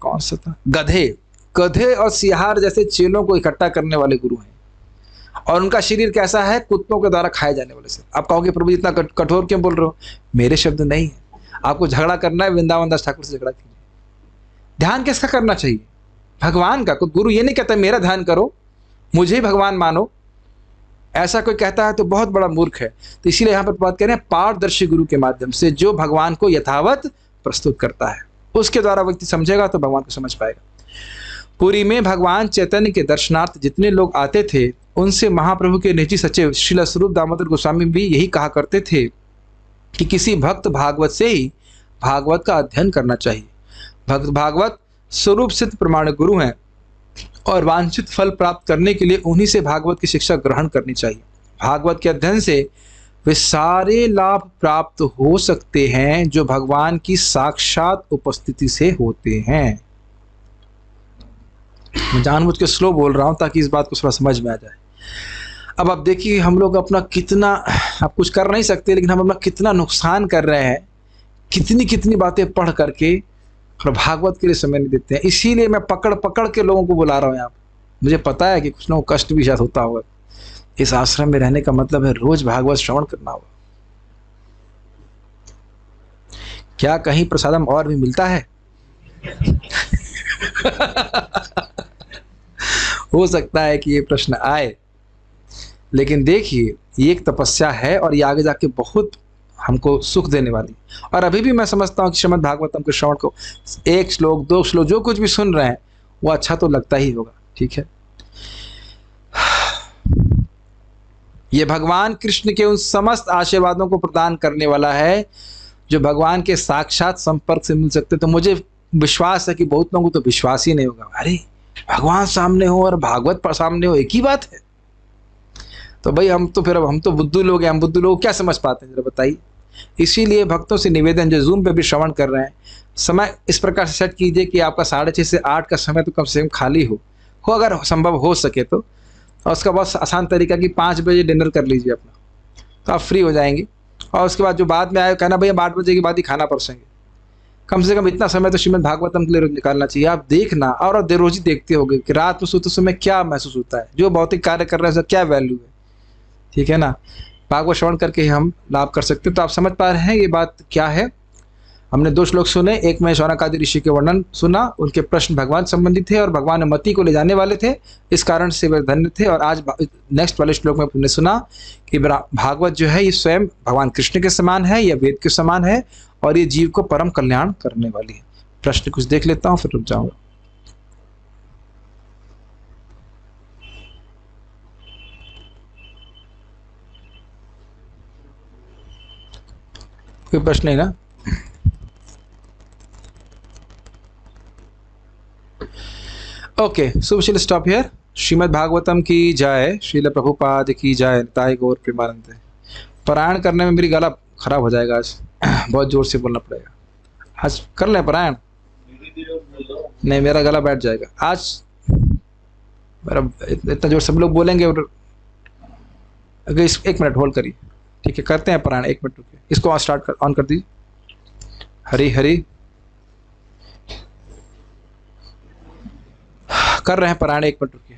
कौन सा था, गधे और सियार जैसे चेलों को इकट्ठा करने वाले गुरु हैं। और उनका शरीर कैसा है? कुत्तों के द्वारा खाए जाने वाले से। आप कहोगे प्रभु इतना कठोर क्यों बोल रहे हो? मेरे शब्द नहीं है। आपको झगड़ा करना है, वृंदावन दास ठाकुर से झगड़ा कीजिए। ध्यान किसका करना चाहिए? भगवान का। कोई गुरु ये नहीं कहता मेरा ध्यान करो, मुझे ही भगवान मानो। ऐसा कोई कहता है तो बहुत बड़ा मूर्ख है। तो इसीलिए यहाँ पर बात करें पारदर्शी गुरु के माध्यम से, जो भगवान को यथावत प्रस्तुत करता है, उसके द्वारा व्यक्ति समझेगा तो भगवान को समझ पाएगा। पुरी में भगवान चैतन्य के दर्शनार्थ जितने लोग आते थे, उनसे महाप्रभु के निजी सचिव श्रील स्वरूप दामोदर गोस्वामी भी यही कहा करते थे कि किसी भक्त भागवत से ही भागवत का अध्ययन करना चाहिए। भक्त भागवत स्वरूप सिद्ध प्रमाणिक गुरु हैं और वांछित फल प्राप्त करने के लिए उन्हीं से भागवत की शिक्षा ग्रहण करनी चाहिए। भागवत के अध्ययन से वे सारे लाभ प्राप्त हो सकते हैं जो भगवान की साक्षात उपस्थिति से होते हैं। मैं जानबूझ के स्लो बोल रहा हूं ताकि इस बात को थोड़ा समझ में आ जाए। अब आप देखिए हम लोग अपना कितना, आप कुछ कर नहीं सकते लेकिन हम अपना कितना नुकसान कर रहे हैं, कितनी कितनी बातें पढ़ करके, और भागवत के लिए समय नहीं देते हैं। इसीलिए मैं पकड़ पकड़ के लोगों को बुला रहा हूँ यहाँ पर। मुझे पता है कि कुछ लोगों को कष्ट भी शायद होता होगा। इस आश्रम में रहने का मतलब है रोज भागवत श्रवण करना होगा। क्या कहीं प्रसादम और भी मिलता है? हो सकता है कि ये प्रश्न आए, लेकिन देखिए ये एक तपस्या है और ये आगे जाके बहुत हमको सुख देने वाली। और अभी भी मैं समझता हूँ कि श्रीमद् भागवतम के श्रवण को 1 श्लोक 2 श्लोक जो कुछ भी सुन रहे हैं वो अच्छा तो लगता ही होगा। ठीक है, ये भगवान कृष्ण के उन समस्त आशीर्वादों को प्रदान करने वाला है जो भगवान के साक्षात संपर्क से मिल सकते। तो मुझे विश्वास है कि बहुत लोगों को तो विश्वास ही नहीं होगा, अरे भगवान सामने हो और भागवत पर सामने हो, एक ही बात है। तो भाई हम तो बुद्धू लोग हैं, हम बुद्धू लोग क्या समझ पाते हैं, जरा बताइए। इसीलिए भक्तों से निवेदन, जो जूम पे भी श्रवण कर रहे हैं, समय इस प्रकार से सेट कीजिए कि आपका 6:30 से 8 का समय तो कम से कम खाली हो अगर संभव हो सके तो। और उसका बहुत आसान तरीका कि 5 बजे डिनर कर लीजिए अपना, तो आप फ्री हो जाएंगे। और उसके बाद जो बाद में आए कहना भैया 8 बजे के बाद ही खाना परसेंगे। कम से कम इतना समय तो श्रीमद् भागवतम के लिए रोज निकालना चाहिए। आप देखना, और आप रोज ही देखते होगे कि रात में सोते समय क्या महसूस होता है, जो भौतिक कार्य कर रहे हैं उसका क्या वैल्यू है। ठीक है ना, भागवत श्रवण करके ही हम लाभ कर सकते हैं। तो आप समझ पा रहे हैं ये बात क्या है। हमने 2 श्लोक सुने, एक में शौनक आदि ऋषि के वर्णन सुना, उनके प्रश्न भगवान संबंधी थे और भगवान मति को ले जाने वाले थे, इस कारण से वे धन्य थे। और आज नेक्स्ट वाले श्लोक में हमने सुना कि भागवत जो है ये स्वयं भगवान कृष्ण के समान है, यह वेद के समान है और ये जीव को परम कल्याण करने वाली है। प्रश्न कुछ देख लेता हूँ फिर रुक जाऊंगा। कोई प्रश्न नहीं ना? Okay, so we will stop here. Shrimad Bhagavatam की जय, श्रील प्रभुपाद की जय, निताय गौर प्रेमानंद। पारायण करने में मेरी गला खराब हो जाएगा आज, बहुत जोर से बोलना पड़ेगा। आज कर लें पारायण? नहीं, मेरा गला बैठ जाएगा आज। मेरा इतना जोर सब लोग बोलेंगे और अगर 1 मिनट होल्ड करिए। ठीक है, करते हैं पारायण। 1 मिनट रुकिए, इसको स्टार्ट ऑन कर दीजिए। हरी हरी कर रहे हैं पारायण, 1 मिनट रुकिए।